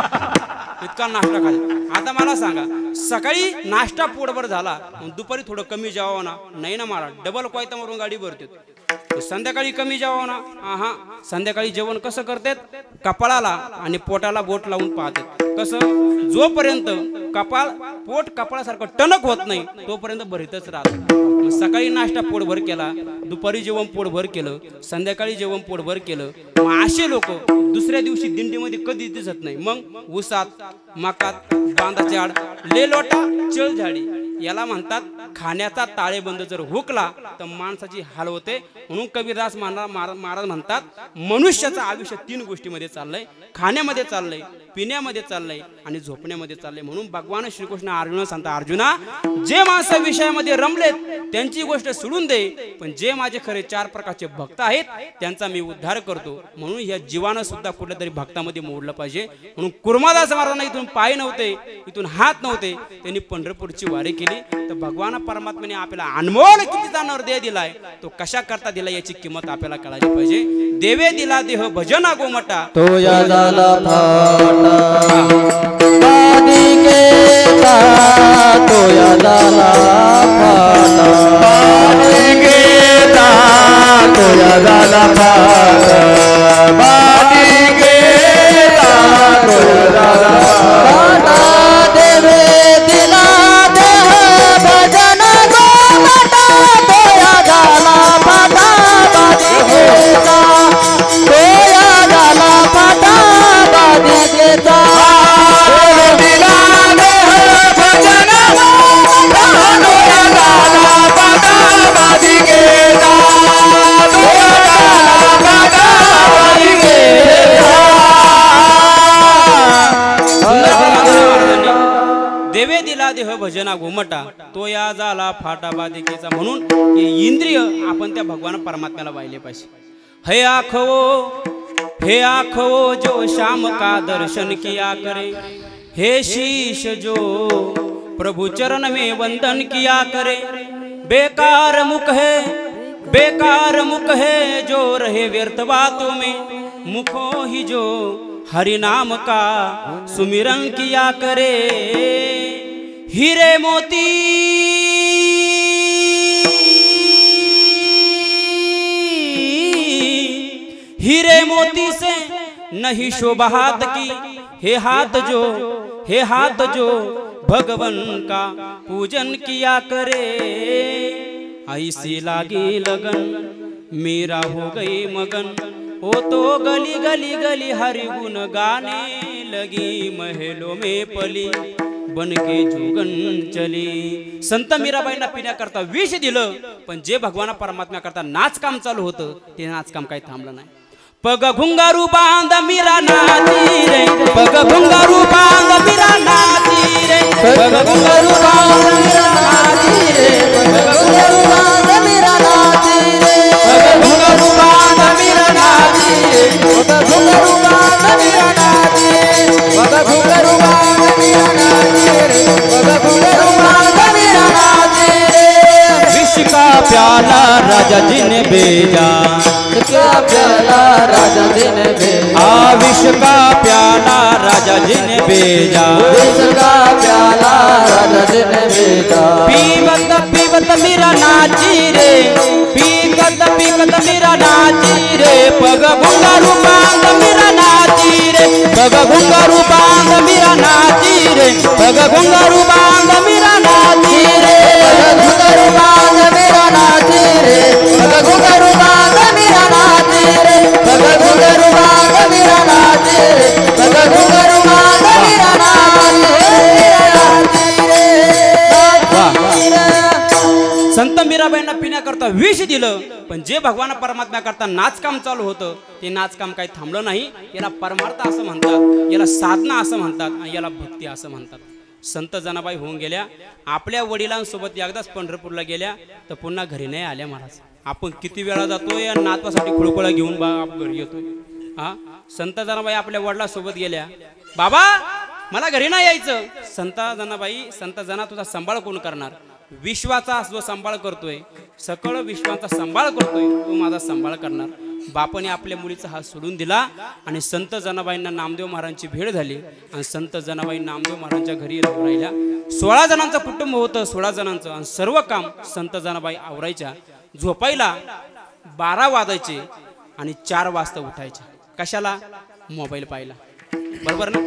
इतका नाश्ता खाल्ला. आता मला सांगा, सकाळी नाश्ता पोटभर झाला, दुपारी थोडं कमी जेवावं ना? नाही ना महाराज, डबल कोयता मारून गाडी भरते. संध्याकाळी कमी जेवावं ना? हा, संध्याकाळी जेवण कसं करतात? कपाळाला आणि पोटाला बोट लावून पाहतात. कसं? जोपर्यंत पोट कपाळासारखं टणक होत नाही तोपर्यंत भरीतच राहत. सकाळी नाश्ता पोटभर केला, दुपारी जेवण पोटभर केलं, संध्याकाळी जेवण पोटभर केलं. मग असे लोक दुसऱ्या दिवशी दिंडीमध्ये कधी दिसत नाही. मग उसात मकात बांधाचे आड ले लोटा चळ झाडी, याला म्हणतात खाण्याचा ताळेबंद जर हुकला तर माणसाची हाल होते. म्हणून कबीरदास महाराज म्हणतात मनुष्याचं आयुष्य 3 गोष्टीमध्ये चाललंय, खाण्यामध्ये चाललंय, पिण्यामध्ये चाललंय आणि झोपण्यामध्ये चाललंय. म्हणून भगवान श्रीकृष्ण अर्जुना सांगता, अर्जुना जे माणसं विषयामध्ये रमलेत त्यांची गोष्ट सोडून दे, पण जे माझे खरे 4 प्रकारचे भक्त आहेत त्यांचा मी उद्धार करतो. म्हणून या जीवानं सुद्धा कुठल्या तरी भक्तामध्ये मोडलं पाहिजे. म्हणून कुर्मादास महाराजांना इथून पाय नव्हते, इथून हात नव्हते, त्यांनी पंढरपूरची वारी केली. तर भगवान परमात्म्याने आपल्याला अनमोल कितीचा नरदेह दिलाय, तो कशा करता दिला याची किंमत आपल्याला कळाली पाहिजे. देवे दिला देह भजना गोमटा, तो या झाला फाटा बालिकेचा, तो या झाला फाटा बालिकेचा, तो या झाला फाटा बालिकेचा, तो या झाला फाटा. देवे दिला देह भजन गोमटा, तो या झाला फाटा बालिकेचा, तो या झाला फाटा बालिकेचा. देवे दिला देह भजना घुमटा, तो या झाला फाटा बाधिकेचा. म्हणून हे इंद्रिय आपण त्या भगवान परमात्म्याला वाहिले पाहिजे. हे आखो जो श्याम का दर्शन किया करे, हे शीश जो प्रभु चरण में वंदन किया करे. बेकार मुख है जो रहे व्यर्थ बातों में, मुखों ही जो हरि नाम का सुमिरन किया करे. हीरे मोती से नहीं शोभा हाथ की, हे हाथ जो भगवन का पूजन किया करे. ऐसी लागी लगन मेरा हो गई मगन, वो तो गली गली गली हरि गुण गाने लगी, महलों में पली बन के जोगन चली. संत मीराबाईंना पिण्याकरता विष दिलं, पण जे भगवान परमात्म्या करता नाचकाम चालू होतं ते नाचकाम काही थांबलं नाही. पग घुंगारू बांध मीरा नाची रे, पग घुंगारू बांध मीरा नाची रे, पग घुंगारू बांध मीरा नाची रे, पग घुंगारू बांध मीरा नाची रे, पग घुंगारू बांध मीरा नाची रे, पग घुंगारू बांध मीरा नाची रे, पग घुंगारू बांध मीरा नाची रे, पग घुंगारू बांध मीरा नाची रे. विष का प्याला राजा जी ने भेजा, क्या प्याला राजा जी ने भेजा, विष का प्याला राजा जी ने भेजा, विष का प्याला राजा जी ने भेजा. पीवत पीवत मीरा नाची रे, पीवत पीवत मीरा नाची रे, पग घुंगारू बांध मीरा नाची रे, पग घुंगारू बांध मीरा नाची रे, पग घुंगारू बांध मीरा नाची रे, पग घुंगारू बांध मीरा नाची रे, पग घुंगारू बांध मीरा नाची रे, पग घुंगारू बांध मीरा नाची रे, पग घुंगारू बांध मीरा नाची रे. संत मीराबाईंना पिण्याकरता विष दिलं, पण जे भगवान परमात्म्या करता नाचकाम चालू होतं ते नाचकाम काही थांबलं नाही. याला परमार्थ असं म्हणतात, याला साधना असं म्हणतात आणि याला भक्ती असं म्हणतात. संत जनाबाई होऊन गेल्या, आपल्या वडिलांसोबत एकदाच पंढरपूरला गेल्या तर पुन्हा घरी नाही आल्या. महाराज आपण किती वेळा जातोय आणि नातवासाठी खुळखुळा घेऊन घरी येतोय. हा, संत जनाबाई आपल्या वडिलांसोबत गेल्या, बाबा मला घरी नाही यायचं. संत जना तुझा सांभाळ कोण करणार? विश्वाचा जो सांभाळ करतोय, सकळ विश्वाचा सांभाळ करतोय, तो माझा सांभाळ करणार. बापाने आपल्या मुलीचा हात सोडून दिला आणि संत जनाबाईंना नामदेव महाराजांची भेट झाली आणि संत जनाबाई नामदेव महाराजांच्या घरी राहून राहिल्या. 16 जणांचं कुटुंब होतं, 16 जणांचं, आणि सर्व काम संत जनाबाई आवरायच्या. झोपायला 12 वाजायचे आणि 4 वाजता उठायचे. कशाला? मोबाईल पाहिला. बरोबर ना?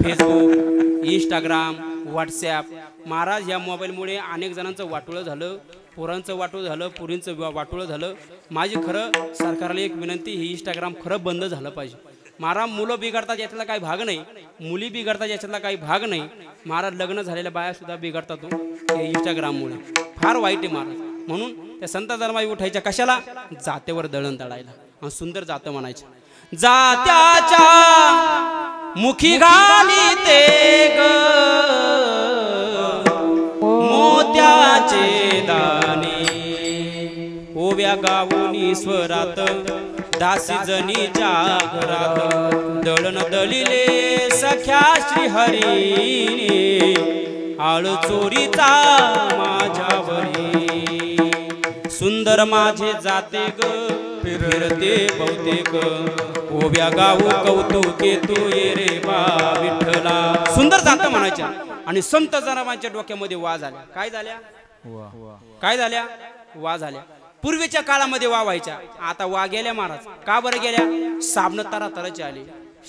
Facebook, Instagram, WhatsApp. महाराज या मोबाईलमुळे अनेक जणांचं वाटोळं झालं, पोरांचं वाटोळं झालं, पुरींचं वाटोळं झालं. माझी खरं सरकारला एक विनंती, ही इंस्टाग्राम खरं बंद झालं पाहिजे. महाराज मुलं बिघडतात याच्यातला काही भाग नाही, मुली बिघडतात याच्यातला काही भाग नाही. महाराज लग्न झालेल्या बाया सुद्धा बिघडतात हे इंस्टाग्राममुळे. फार वाईट आहे महाराज. म्हणून त्या संत जन्माई उठायच्या कशाला? जातेवर दळण तळायला आणि सुंदर जातं म्हणायचं. जात्याच्या मुखी घाली ते ग मोत्याचे दाणे, ओव्या गावून ईश्वरात दासी जनीच्या घरात, दळण दळिले सख्या श्रीहरी, आळ चोरीचा माझ्यावरी. सुंदर माझे जाते ग फिरते बहुतेक, ओव्या गाऊ कौतुके तू ये रे बा विठ्ठला. सुंदर जातं म्हणायच्या. आणि संत जनाबाईंच्या डोक्यामध्ये वा झाल्या. काय झाल्या? काय झाल्या? वा झाल्या. पूर्वीच्या काळामध्ये वा व्हायच्या, आता वा गेल्या महाराज. का बरं गेल्या? साबण तरा तराचे आले,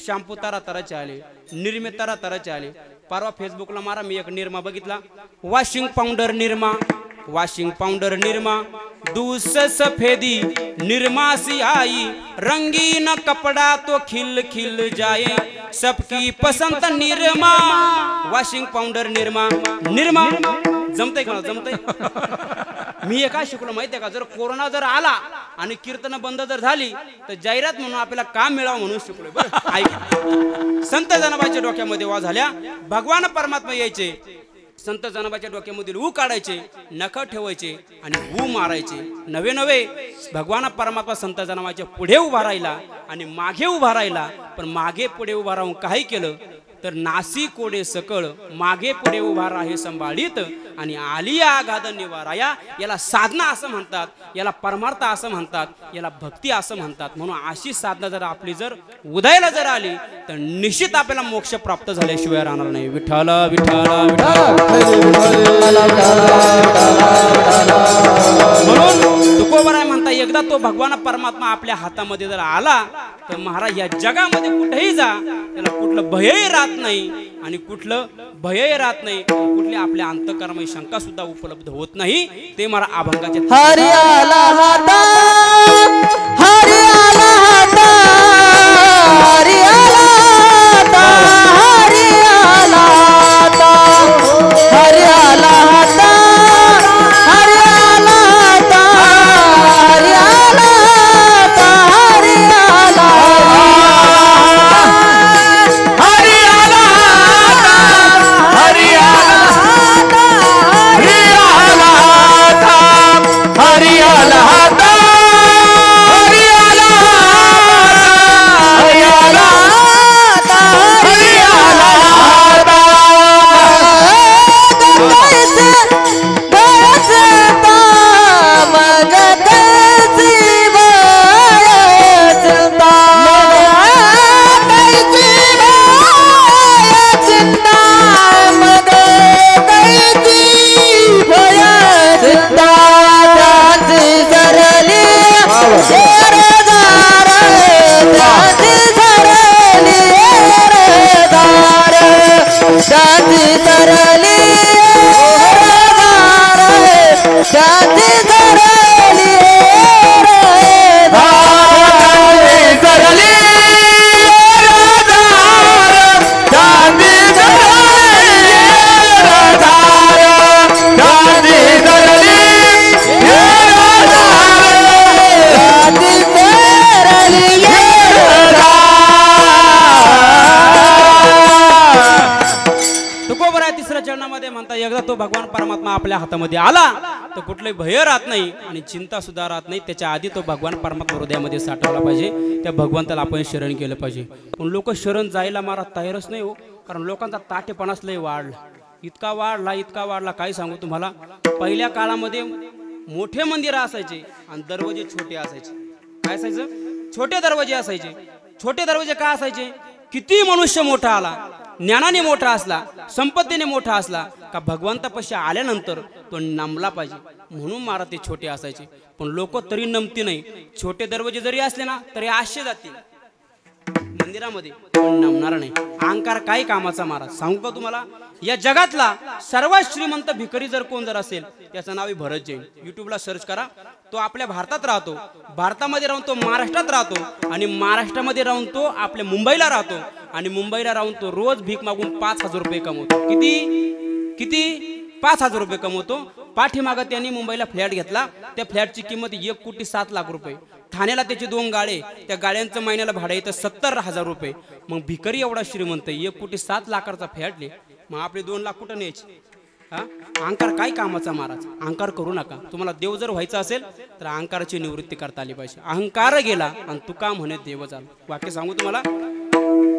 शॅम्पू तरा तराचे आले, निरमे तरा तराचे आले. परवा फेसबुकला मारा मी एक निरमा बघितला, washing powder Nirma, washing powder Nirma, दूस सफेदी निरमा सी आई, रंगीन कपड़ा तो खिल खिल जाए, सबकी पसंत निरमा. वॉशिंग पाउडर निरमा, निरमा जमतंय का? जमतंय. मी हे काय शिकलो माहितीये का? जर कोरोना जर आला आणि कीर्तन बंद जर झाली तर जाहिरात म्हणून आपल्याला काम मिळावं म्हणून शिकलोय. बरं ऐका, संत जनाबाईच्या डोक्यामध्ये वा झाल्या. भगवान परमात्मा यायचे, संत जनाबाईच्या डोक्यामधील ऊ काढायचे, नख ठेवायचे आणि ऊ मारायचे. नवे नवे भगवान परमात्मा संत जनाबाईच्या पुढे उभा राहिला आणि मागे उभा राहिला. पण मागे पुढे उभा राहून काही केलं तर नासी कोडे सकळ, मागे पुढे उभा राहे संभाळीत आणि आलिया आघात निवाराया. याला साधना असं म्हणतात, याला परमार्थ असं म्हणतात, याला भक्ती असं म्हणतात. म्हणून अशी साधना जर आपली जर उदयाला जर आली तर निश्चित आपल्याला मोक्ष प्राप्त झाल्याशिवाय राहणार नाही. विठ्ठल विठ्ठल म्हणून तुकोबराय म्हणता, एकदा तो भगवान परमात्मा आपल्या हातामध्ये जर आला तर महाराज या जगामध्ये कुठेही जा, त्याला कुठलं भयही राहत नाही आणि कुठलं भयही राहत नाही, कुठली आपल्या अंतःकरणामध्ये शंका सुद्धा उपलब्ध होत नाही. ते मला अभंगाचे हरियाला हाता, हरियाला हाता, हरियाला हाता, हरियाला हाता, हरियाला हाता, हरियाला हाता, हरियाला हाता, हरियाला तो भगवान परमात्मा आपल्या हातामध्ये आला तर कुठले भय राहत नाही आणि चिंता सुद्धा राहत नाही. त्याच्या आधी तो भगवान परमात्मा हृदयामध्ये साठवला पाहिजे. त्या भगवंताला आपण शरण केलं पाहिजे. पण लोक शरण जायला मारा तयारच नाही हो, कारण लोकांचा ताठेपणाच लय वाढला, इतका वाढला काय सांगू तुम्हाला. पहिल्या काळामध्ये मोठे मंदिर असायचे आणि दरवाजे छोटे असायचे. काय असायचं? छोटे दरवाजे असायचे. छोटे दरवाजे का असायचे? किती मनुष्य मोठा आला, ज्ञानाने मोठा असला, संपत्तीने मोठा असला का भगवंतापाशी आल्यानंतर तो नमला पाहिजे म्हणून महाराज ते छोटे असायचे. पण लोक तरी नमती नाही. छोटे दरवाजे जरी असले ना तरी आशे जातील. मंदिरामध्ये पण नमणार नाही. अहंकार काय कामाचा महाराज सांगू का तुम्हाला. या जगातला सर्वात श्रीमंत भिकारी जर कोण जर असेल त्याचं नाव आहे भरत जैन. युट्यूबला सर्च करा. तो आपल्या भारतात राहतो, भारतामध्ये राहून तो महाराष्ट्रात राहतो आणि महाराष्ट्रामध्ये राहून तो आपल्या मुंबईला राहतो आणि मुंबईला राहून तो रोज भीक मागून 5,000 रुपये कमवतो. किती 5,000 रुपये कमवतो. पाठीमागं त्यांनी मुंबईला फ्लॅट घेतला. त्या फ्लॅटची किंमत 1,07,00,000 रुपये. ठाण्याला त्याचे 2 गाळे, त्या गाड्यांचं महिन्याला भाडं येतं 70,000 रुपये. मग भिकारी एवढा श्रीमंत 1,07,00,000चा फ्लॅट ले, मग आपले 2 लाख कुठं न्यायचे. हा अहंकार काय कामाचा महाराज. अहंकार करू नका. तुम्हाला देव जर व्हायचं असेल तर अहंकाराची निवृत्ती करता आली पाहिजे. अहंकार गेला आणि तुका म्हणे देव झाला. वाक्य सांगू तुम्हाला.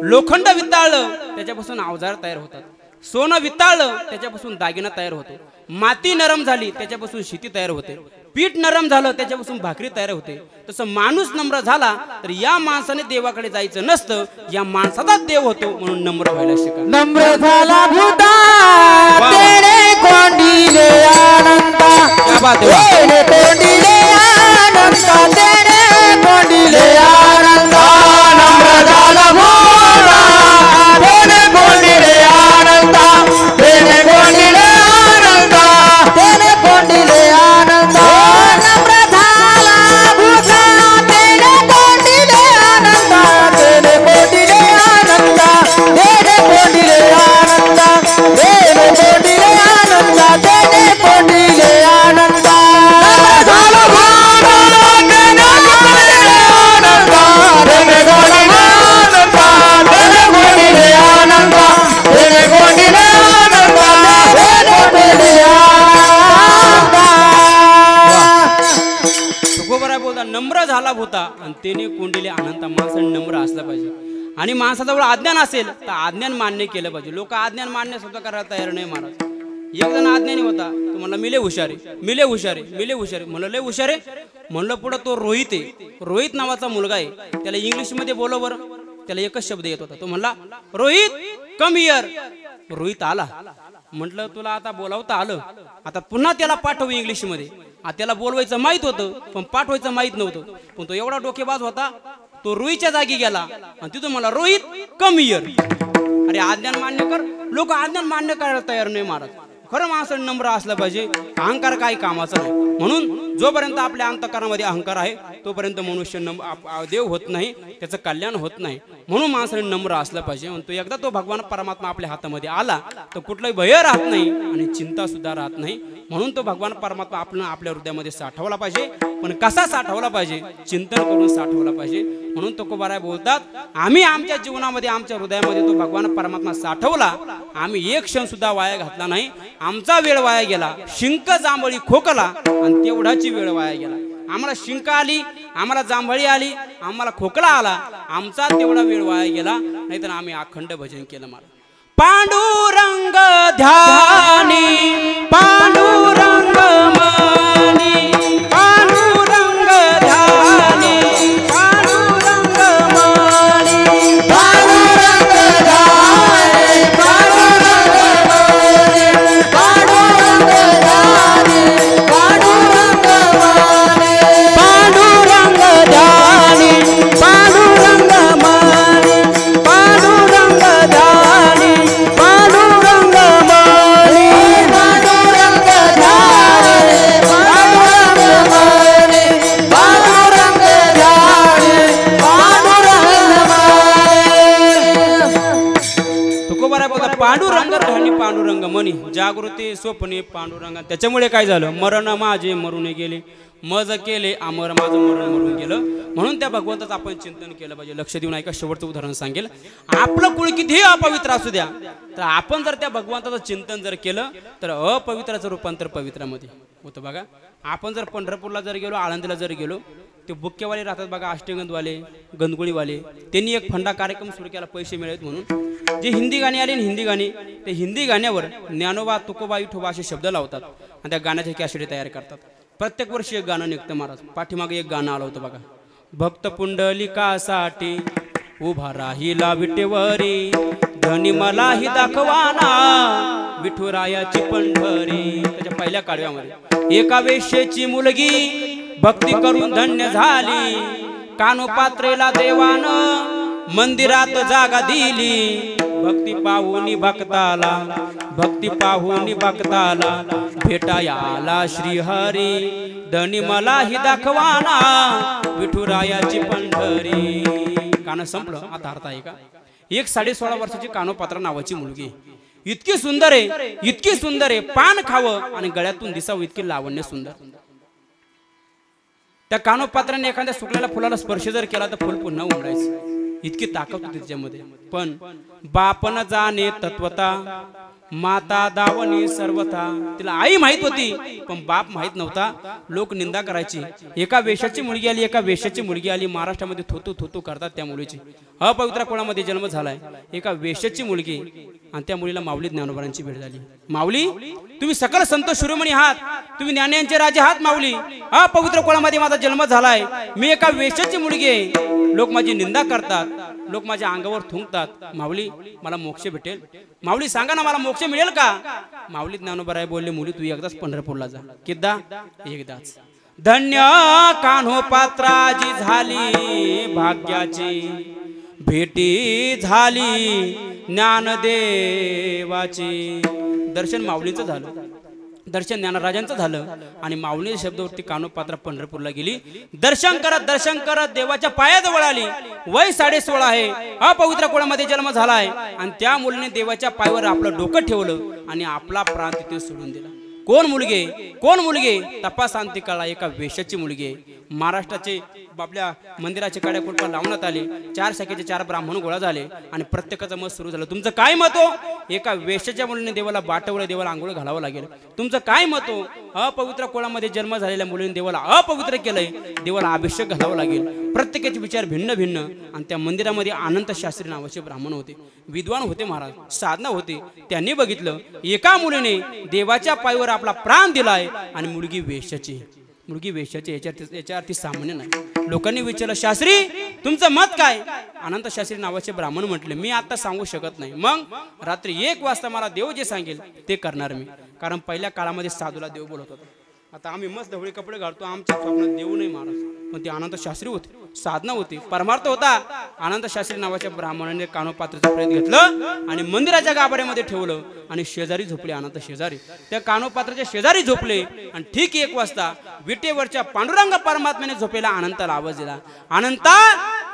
लोखंड वितळलं त्याच्यापासून अवजार तयार होतात. सोनं वितळलं त्याच्यापासून दागिना तयार होतो. माती नरम झाली त्याच्यापासून शेती तयार होते. पीठ नरम झालं त्याच्यापासून भाकरी तयार होते. तसं माणूस नम्र झाला तर या माणसाने देवाकडे जायचं नसतं, या माणसाचाच देव होतो. म्हणून नम्र व्हायला शिका. नम्र झाला भूता तेरे कोंडीले अनंता. क्या बात है. तेरे कोंडीले अनंता, तेरे कोंडीले अनंता. नम्र झाला भूता तेरे कोंडीले अनंता, तेरे कोंडीले अनंता, तेरे कोंडीले अनंता. नम्र झाला भूता तेरे कोंडीले अनंता, तेरे कोंडीले अनंता, तेरे कोंडीले अनंता, तेरे कोंडीले अनंता, तेरे कोंडीले अनंता. नम्र झाला भूता तेरे कोंडीले अनंता, तेरे कोंडीले अनंता, तेरे कोंडीले अनंता, तेरे कोंडीले अनंता, तेरे कोंडीले अनंता. तुकोबरा बोलता नम्र झाला होता आणि त्याने कोंडीले अनंत. माणसाने नम्र असला पाहिजे आणि माणसाजवळ अज्ञान असेल तर अज्ञान मान्य केलं पाहिजे. लोक अज्ञान मान्य सुद्धा करायला तयार नाही महाराज. एक जण अज्ञानी होता. तो म्हणला मिले हुशारे, मिले हुशारे, मिले हुशारे. म्हणलं लय हुशारे. म्हणलं पुढं तो रोहित आहे. रोहित नावाचा मुलगा आहे. त्याला इंग्लिशमध्ये बोलव बरं. त्याला एकच शब्द येत होता. तो म्हणला रोहित कम हिअर. रोहित आला. म्हटलं तुला आता बोलावता आलं, आता पुन्हा त्याला पाठव इंग्लिशमध्ये. त्याला बोलवायचं माहित होतं पण पाठवायचं माहित नव्हतं. पण तो एवढा डोकेबाज होता. तो रोहितच्या जागी गेला आणि तिथून मला रोहित कम हिअर. अरे आज्ञान मान्य कर. लोक आज्ञान मान्य करायला तयार नाही महाराज. खरं माणसाने नम्र असलं पाहिजे. अहंकार काही कामाचा नाही. म्हणून जोपर्यंत आपल्या अंतःकरणामध्ये अहंकार आहे तोपर्यंत मनुष्य देव होत नाही, त्याचं कल्याण होत नाही. म्हणून माणसाने नम्र असलं पाहिजे. तो एकदा तो भगवान परमात्मा आपल्या हातामध्ये आला तर कुठलाही भय राहत नाही आणि चिंता सुद्धा राहत नाही. म्हणून तो भगवान परमात्मा आपल्या हृदयामध्ये साठवला पाहिजे. पण कसा साठवला पाहिजे. चिंतन करून साठवला पाहिजे. म्हणून तुकोबाराय बोलतात आम्ही आमच्या जीवनामध्ये आमच्या हृदयामध्ये तो भगवान परमात्मा साठवला. आम्ही एक क्षण सुद्धा वाया घातला नाही. आमचा वेळ वाया गेला. शिंक जांभळी खोकला आणि तेवढाची वेळ वाया गेला. आम्हाला शिंक आली, आम्हाला जांभळी आली, आम्हाला खोकला आला, आमचा तेवढा वेळ वाया गेला. नाहीतर आम्ही अखंड भजन केलं. मला पांडुरंग ध्यानी, पांडुरंग मानी, पांडुरंग ध्यानी, पांडुरंग मानी, पांडुरंग ध्यानी, पांडुरंग मानी, पांडुरंग ध्यानी, पांडुरंग मानी, पांडुरंग ध्यानी, पांडुरंग मानी, पांडुरंग ध्यानी, पांडुरंग मानी, पांडुरंग ध्यानी, पांडुरंग मानी, पांडुरंग ध्यानी, पांडुरंग मानी. तुकोबाराय बोलतात पांडुरंग ध्यानी पांडुरंग मनी, जागृती स्वप्ने पांडुरंग. त्याच्यामुळे काय झालं. मरण माझे मरून गेले, मज केले अमर माझं मरण मरून गेलं. म्हणून त्या भगवंताचं आपण चिंतन केलं पाहिजे. लक्ष देऊन ऐका. शेवटचं उदाहरण सांगेल. आपलं कुळ कितीही अपवित्र असू द्या तर आपण जर त्या भगवंताचं चिंतन जर केलं तर अपवित्राचं रूपांतर पवित्रामध्ये होतं. बघा आपण जर पंढरपूरला जर गेलो, आळंदीला जर गेलो, ते बुक्केवाले राहतात बघा, अष्टगंधवाले, गंधगुळीवाले. त्यांनी एक फंडा कार्यक्रम सुरू केला पैसे मिळत म्हणून. जे हिंदी गाणी आली ना, हिंदी गाणी, ते हिंदी गाण्यावर ज्ञानोबा तुकोबा विठोबा असे शब्द लावतात आणि त्या गाण्याचे कॅसेट तयार करतात. प्रत्येक वर्षी एक गाणं निघतं महाराज. पाठीमागे एक गाणं आलं होतं बघा. भक्त पुंडलिकासाठी उभा राहिला विटेवरी, धनी मलाही दाखवाना विठुरायाची पंढरी. त्याच्या पहिल्या काढव्यामध्ये एका वेश्येची मुलगी भक्ती करून धन्य झाली, कानोपात्रेला देवानं मंदिरात जागा दिली भक्ती पाहुनी भक्ताला भक्ती पाहुनी भक्ताला भेटायाला श्रीहरी धनी मलाही दाखवाना विठुरायाची पंढरी. गाणं संपलं. आता अर्थ आहे का? एक 16.5 वर्षाची कानोपात्रा नावाची मुलगी इतकी सुंदर आहे इतकी सुंदर आहे पान खावं आणि गळ्यातून दिसावं इतकी लावण्य सुंदर. त्या कानोपात्राने एखाद्या सुकलेल्या फुलाला स्पर्श जर केला तर फुल पुन्हा उमडायचं इतकी ताकद होती त्याच्यामध्ये. पण बापन जाणे तत्वता माता दावणी सर्वथा. तिला आई माहित होती पण बाप माहित नव्हता. लोक निंदा करायची. एका वेश्याची मुलगी आली एका वेश्याची मुलगी आली. महाराष्ट्रामध्ये थोतू थोतू करतात त्या मुलीची. अपवित्र कुळामध्ये जन्म झालाय. एका वेश्याची मुलगी आणि त्या मुलीला माऊली ज्ञानोबांची भेट झाली. माऊली तुम्ही सकल संत शिरोमणी आहात तुम्ही ज्ञानांचे राजे आहात. माऊली अपवित्र कुळामध्ये माझा जन्म झालाय. मी एका वेश्याची मुलगी आहे. लोक माझी निंदा करतात लोक माझ्या अंगावर थुंकतात. माऊली मला मोक्ष भेटेल. माऊली सांगा ना मला मोक्ष मिळेल का? माऊली ज्ञानोबा बोलले मुली तू एकदाच पंढरपूरला जा. किद्दा? एकदाच. धन्य कान्होपात्राजी झाली भाग्याची भेटी झाली ज्ञानदेवाची. दर्शन माऊलीचं झालं दर्शन ज्ञानराजांचं झालं आणि माऊली शब्दावरती कानोपात्रा पंढरपूरला गेली. दर्शन करत देवाच्या पायाजवळ आली. वय 16.5 आहे. अपवित्र कुळामध्ये जन्म झालाय आणि त्या मुलीने देवाच्या पायावर आपलं डोकं ठेवलं आणि आपला प्राण तिथे सोडून दिला. कोण मुलगी कोण मुलगी? तपासांती कळा एका वेश्याची मुलगी. महाराष्ट्राचे आपल्या मंदिराचे काड्या कुलपा लावण्यात आले. 4 शाखेचे 4 ब्राह्मण गोळा झाले आणि प्रत्येकाचं मत सुरू झालं. तुमचं काय मत हो? एका वेश्याच्या मुलीने देवाला बाटवलं देवाला आंघोळ घालावं लागेल. तुमचं काय मत हो? अपवित्र कुळामध्ये जन्म झालेल्या मुलीने देवाला अपवित्र केलंय देवाला अभिषेक घालावा लागेल. प्रत्येकाचे विचार भिन्न भिन्न. आणि त्या मंदिरामध्ये अनंत शास्त्री नावाचे ब्राह्मण होते. विद्वान होते महाराज. साधना होते. त्यांनी बघितलं एका मुलीने देवाच्या पायावर आपला प्राण दिलाय आणि मुलगी वेश्याची याच्यावरती सामान्य नाही. लोकांनी विचारलं शास्त्री तुमचं मत काय? अनंत शास्त्री नावाचे ब्राह्मण म्हटले मी आता सांगू शकत नाही. मग रात्री 1 वाजता मला देव जे सांगेल ते करणार मी. कारण पहिल्या काळामध्ये साधूला देव बोलत होता. आता आम्ही मस्त ढवळे कपडे घालतो आमच्या स्वप्नात देव नाही महाराज. पण ते अनंत शास्त्री होते. साधना होती परमार्थ होता. अनंत शास्त्री नावाच्या ब्राह्मणाने कानोपात्राचं प्रेत घेतलं आणि मंदिराच्या गाभाऱ्यामध्ये ठेवलं आणि शेजारी झोपले. अनंत शेजारी त्या कानोपात्राच्या शेजारी झोपले आणि ठीक 1 वाजता विटेवरच्या पांडुरंग परमात्म्याने झोपेला अनंताला आवाज दिला. अनंता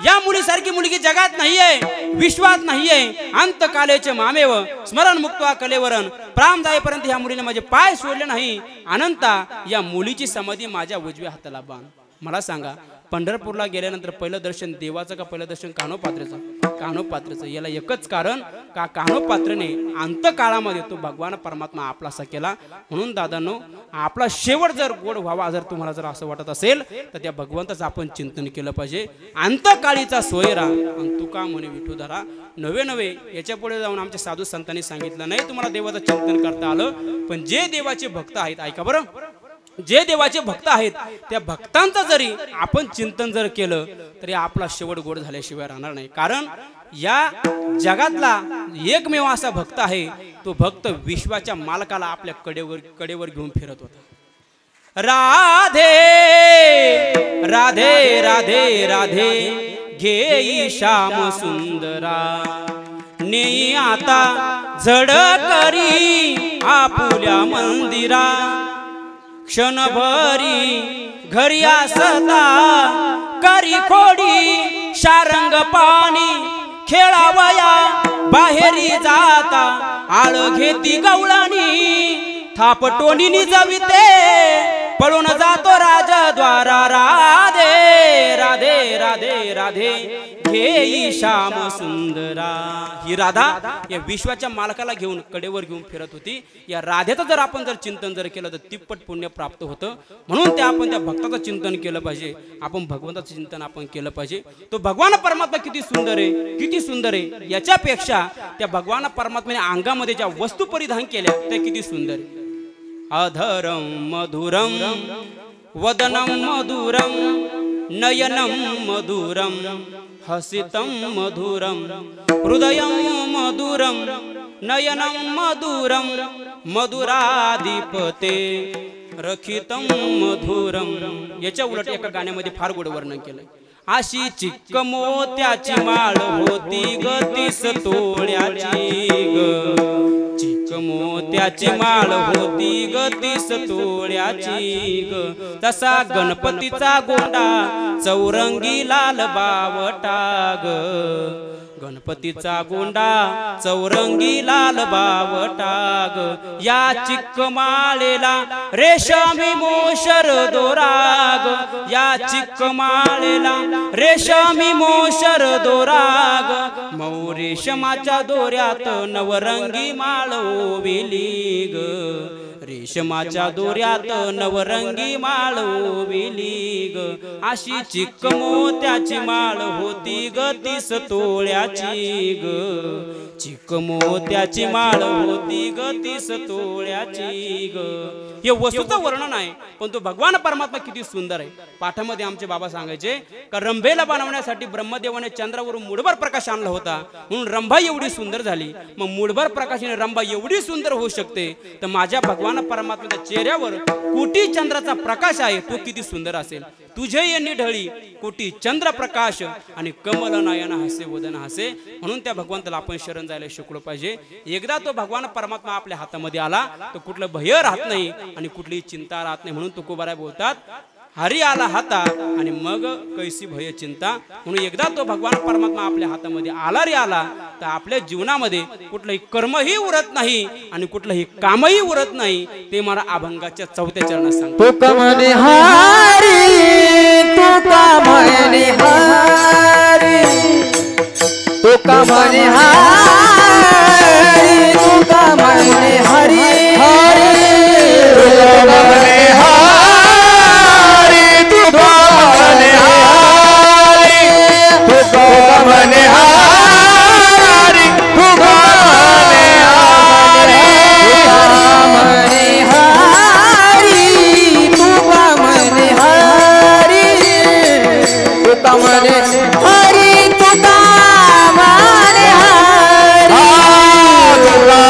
या मुलीसारखी मुलगी जगात नाहीये विश्वात नाहीये. अंतकालेचे मामेव स्मरण मुक्त्वा कलेवरण प्राण जाईपर्यंत ह्या मुलीने माझे पाय सोडले नाही. अनंता या मुलीची समाधी माझ्या उजव्या हाताला बांध. मला सांगा पंढरपूरला गेल्यानंतर पहिलं दर्शन देवाचं का पहिलं दर्शन कान्होपात्राचं? कान्होपात्राचं. याला एकच कारण का कान्होपात्राने अंतकाळामध्ये तो भगवान परमात्मा आपलासा केला. म्हणून दादांनो आपला शेवट जर गोड व्हावा जर तुम्हाला जर असं वाटत असेल तर त्या भगवंताचं आपण चिंतन केलं पाहिजे. अंतकाळीचा सोयरा आणि तुका म्हणे विठुधरा नवे याच्या पुढे जाऊन आमच्या साधू संतांनी सांगितलं नाही तुम्हाला देवाचं चिंतन करता आलं. पण जे देवाचे भक्त आहेत ऐका बरं जे देवाचे भक्त आहेत त्या भक्तांचं जरी आपण चिंतन जर केलं तरी आपला शेवट गोड झाल्याशिवाय राहणार नाही. कारण या जगातला एकमेव असा भक्त आहे तो भक्त विश्वाच्या मालकाला आपल्या कडेवर घेऊन फिरत होता. राधे राधे राधे राधे घेई श्याम सुंदरा नेई आता झड करी आपुल्या मंदिरा क्षणभरी घरी असता करी खोडी शारंग पाणी खेळावया बाहेरी जाता आळ घेती गवळणी थापटोनी निजविते पळून जातो राजद्वारा. राधे राधे राधे राधे घेई श्याम सुंदरा. ही राधा या विश्वाच्या मालकाला घेऊन कडेवर घेऊन फिरत होती. या राधेचं जर आपण जर चिंतन जर केलं तर तिप्पट पुण्य प्राप्त होतं. म्हणून त्या आपण त्या भक्ताचं चिंतन केलं पाहिजे. आपण भगवंताचं चिंतन आपण केलं पाहिजे. तो भगवान परमात्मा किती सुंदर आहे किती सुंदर आहे याच्यापेक्षा त्या भगवान परमात्म्याने अंगामध्ये ज्या वस्तू परिधान केल्या त्या किती सुंदर आहे. अधरम मधुरम वदनम मधुरम नयनम मधुरम हसितं मधुरम हृदयं मधुरम नयनं मधुरम मधुराधिपते रखितं मधुरम. याच्या उलट एका गाण्यामध्ये फार गोड वर्णन केलंय. अशी चिक्क मोत्याची माळ होती ग 30 तोळ्याची ग चिक्क मोत्याची माळ होती ग 30 तोळ्याची ग तसा गणपतीचा गोंडा चौरंगी लाल बावटा ग गणपतीचा गोंडा चौरंगी लाल बावटा ग या चिक्क माळेला रेशमी मोशर दोराग या चिक्क माळेला रेशमी मोशर दोराग मऊ रेशमाच्या दोऱ्यात नवरंगी माळ ओविली ग रेशमाच्या दोऱ्यात नवरंगी माळ ओविली ग अशी चिक्क मोत्याची माळ होती ग 30 तोळ्याची ग चिक्क मोत्याची माळ होती ग 30 तोळ्याची ग हे वस्तूचं वर्णन आहे पण तो भगवान परमात्मा किती सुंदर आहे पाठामध्ये आमचे बाबा सांगायचे का रंभेला बनवण्यासाठी ब्रह्मदेवाने चंद्रावरून मुठभर प्रकाश आणला होता म्हणून रंभा एवढी सुंदर झाली मग मुठभर प्रकाशाने रंभा एवढी सुंदर होऊ शकते तर माझ्या भगवान परमात्म्याच्या चेहऱ्यावर कोटी चंद्राचा प्रकाश आहे तो किती सुंदर असेल तुझे ये निढळी कोटी चंद्र प्रकाश आणि कमल नयन हसे वदन हसे म्हणून त्या भगवंताला आपण शरण जायला शिकलो पाहिजे एकदा तो भगवान परमात्मा आपल्या हातामध्ये आला तर कुठलं भय राहत नाही आणि कुठलीही चिंता राहत नाही म्हणून तुकोबाराय बोलतात हरी आला हाता आणि मग कैसी भय चिंता म्हणून एकदा तो भगवान परमात्मा आपल्या हातामध्ये आला रे आला तर आपल्या जीवनामध्ये कुठलंही कर्मही उरत नाही आणि कुठलंही कामही उरत नाही ते मला अभंगाच्या 4थ्या चरणात सांगतो तुका म्हणे हरी तुका म्हणे हरी तुका म्हणे हरी तुका म्हणे हरी हरी तुका म्हणे हरी तुका म्हणे हरी तुका म्हणे हरी तुका म्हणे हरी तुका म्हणे हरी तुका म्हणे हरी तुका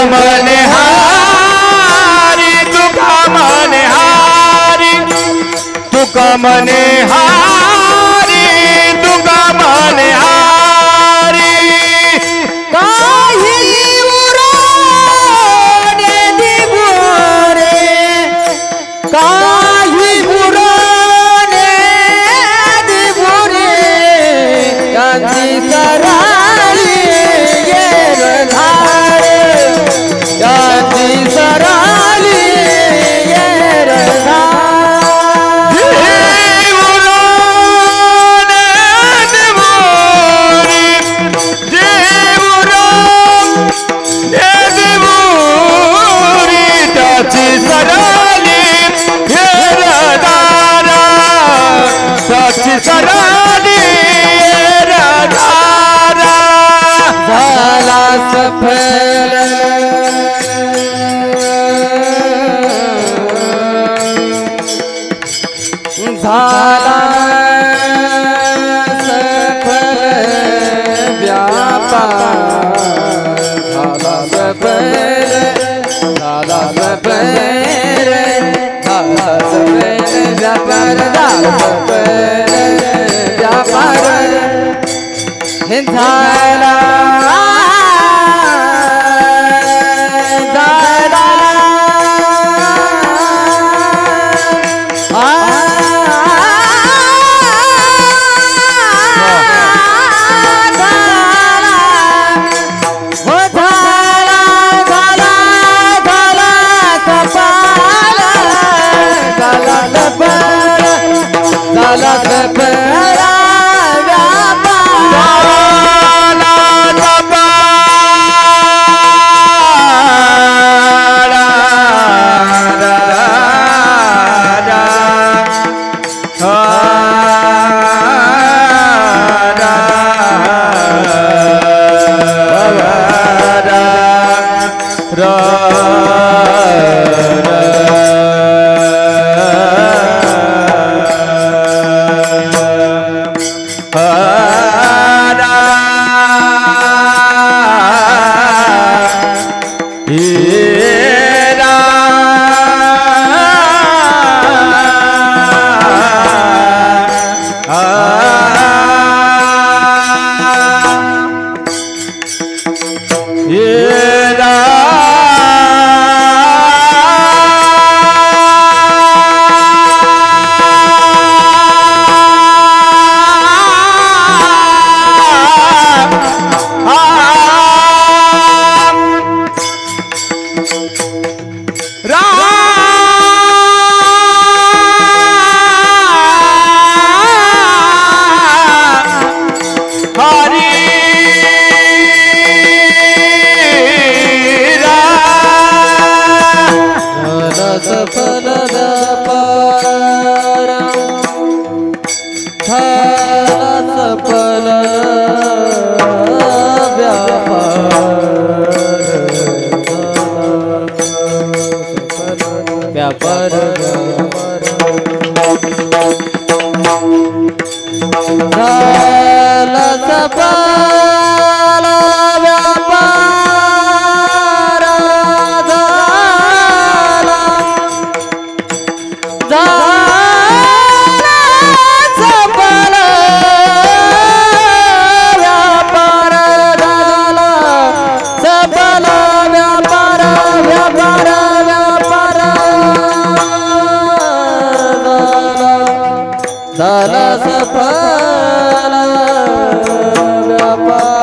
म्हणे हरी तुका म्हणे हरी तुका म्हणे हरी तुका म्हणे हरी काही उराने दिवरे काही उराने दिवरे कांती सराली येर धारे कांती सराली येर सफल झाला सफल व्यापार झाला सफल झाला सफल झाला सफल व्यापार झाला सफल व्यापार हे झाला व्यापार सफल व्यापार झाला सफल व्यापार झाला सफल व्यापार व्यापार व्यापार झाला सफल व्यापार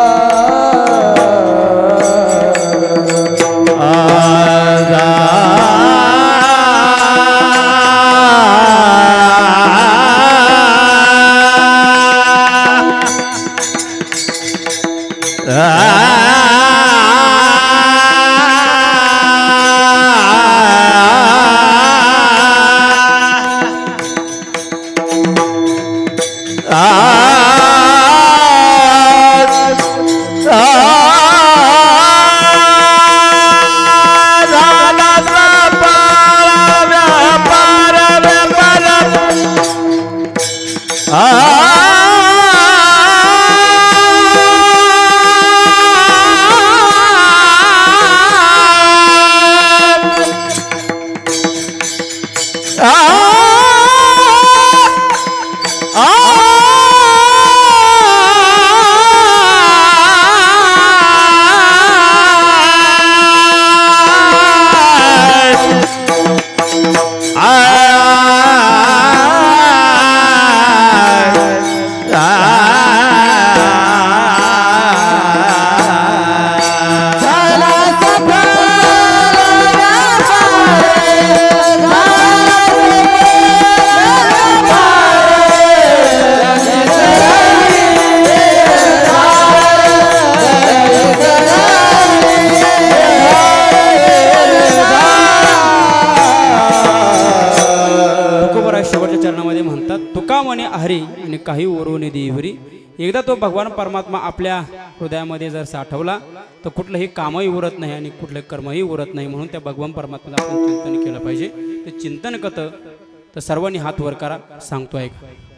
हरी आणि काही ओरून देवरी एकदा तो भगवान परमात्मा आपल्या हृदयामध्ये जर साठवला तर कुठलंही कामही उरत नाही आणि कुठलं कर्मही उरत नाही म्हणून त्या भगवान परमात्म्याचं आपण चिंतन केलं पाहिजे ते चिंतन करतं तर सर्वांनी हात वर करा सांगतो आहे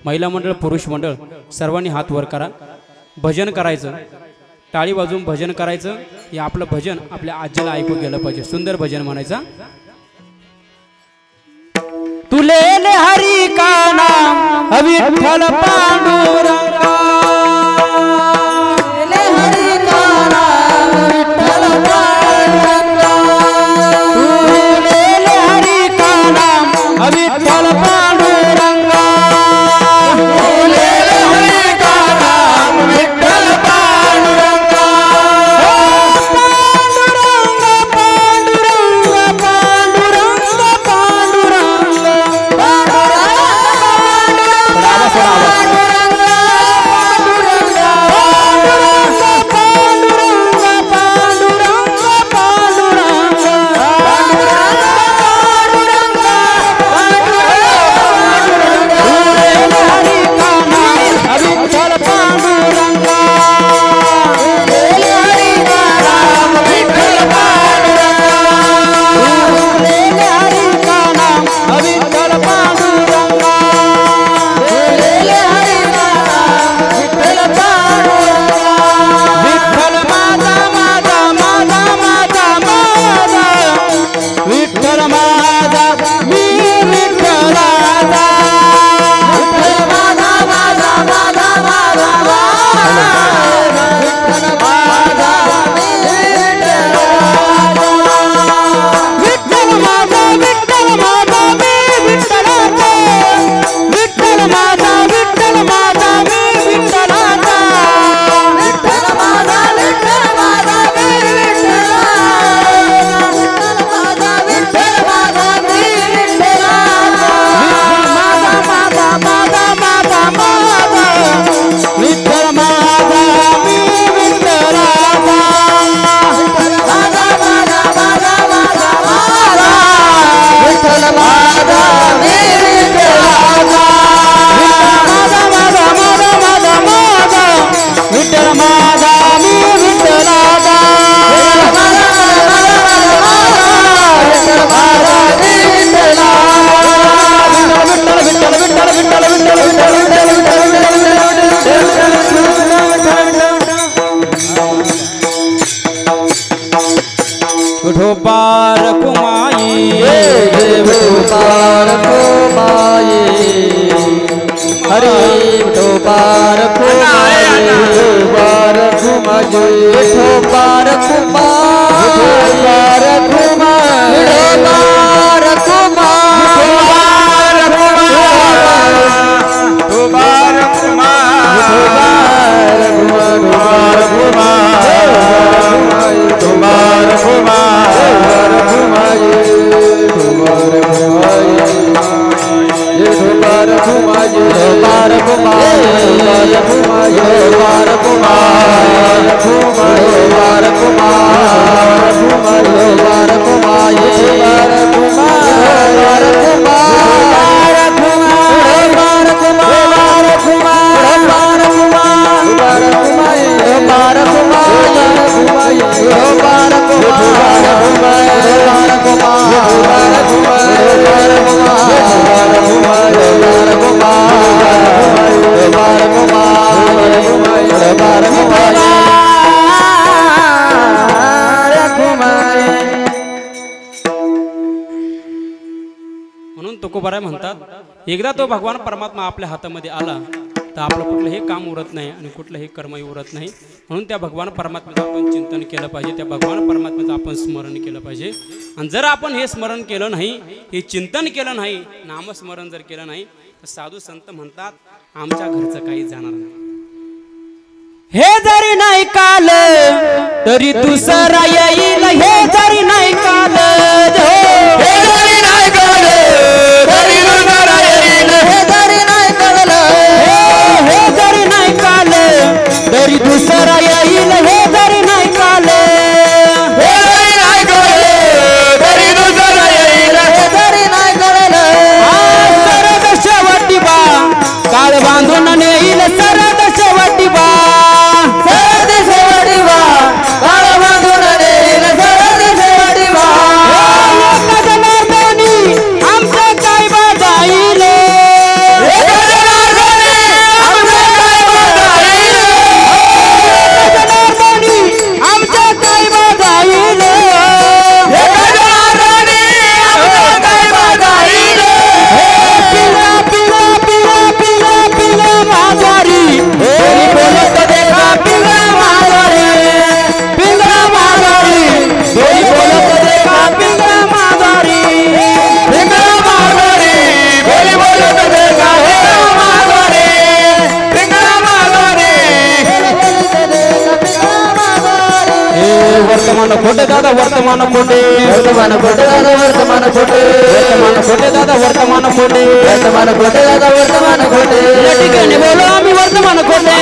महिला मंडळ पुरुष मंडळ सर्वांनी हात वर करा भजन करायचं टाळी वाजवून भजन करायचं हे आपलं भजन आपल्या आजीला ऐकू गेलं पाहिजे सुंदर भजन म्हणायचं तुले हरी का नाम विठ्ठल पांडुरंगा ले हरी का नाम विठ्ठल पांडुरंगा तुले हरी का नाम विठ्ठल पांडुरंगा ले हरी का नाम विठ्ठल पांडुरंगा पांडुरंग विठो पार कुमाई जय विठो पार कुमाई हरे विठो पार कुमाई विठो पार कुमाई विठो पार कुमाई विठो पार म्हणून तुकोबाराय म्हणतात, एकदा तो भगवान परमात्मा आपल्या हातामध्ये आला तर आपलं कुठलंही काम उरत नाही आणि कुठलंही कर्मही उरत नाही. म्हणून त्या भगवान परमात्म्याचं आपण चिंतन केलं पाहिजे, त्या भगवान परमात्म्याचं आपण स्मरण केलं पाहिजे. आणि जर आपण हे स्मरण केलं नाही, हे चिंतन केलं नाही, नामस्मरण जर केलं नाही तर साधू संत म्हणतात आमच्या घरचं काही जाणार नाही. हे जरी नाही काल तरी दुसरा येईल, हे जरी नाही काल, हे जरी नाही काल तरी दुसरा येईल, हे जरी नाही काल, हे जरी नाही काल तरी दुसरा येईल, हे जरी नाही काल, हे जरी नाही काल तरी दुसरा येईल, हे जरी नाही काल. सरद शेवटी बा काळ बांधून नेईल, सरद शेवटी बा, सरद शेवटी बा काळ बांधून नेईल, सरद शेवटी बा. एका जनार्दनी आमचं काय बजाईल, एका जनार्दनी आमचं काय बजाईल, एका जनार्दनी आमचं काय बजाईल, एका जनार्दनी आमचं काय बजाईल. पिला पिला पिला पिला पिला माझारी बोली बोलत देखा, पिला माझारी, पिला माझारी बोली बोलत देखा, पिला माझारी, पिला माझारी बोली बोलत देखा, पिला माझारी, पिला माझारी. वर्तमान खोटे दादा, वर्तमान खोटे, वर्तमान खोटे दादा, वर्तमान खोटे, वर्तमान खोटे दादा, वर्तमान खोटे, वर्तमान खोटे दादा, वर्तमान खोटे. या ठिकाणी बोलो आम्ही वर्तमान खोटे.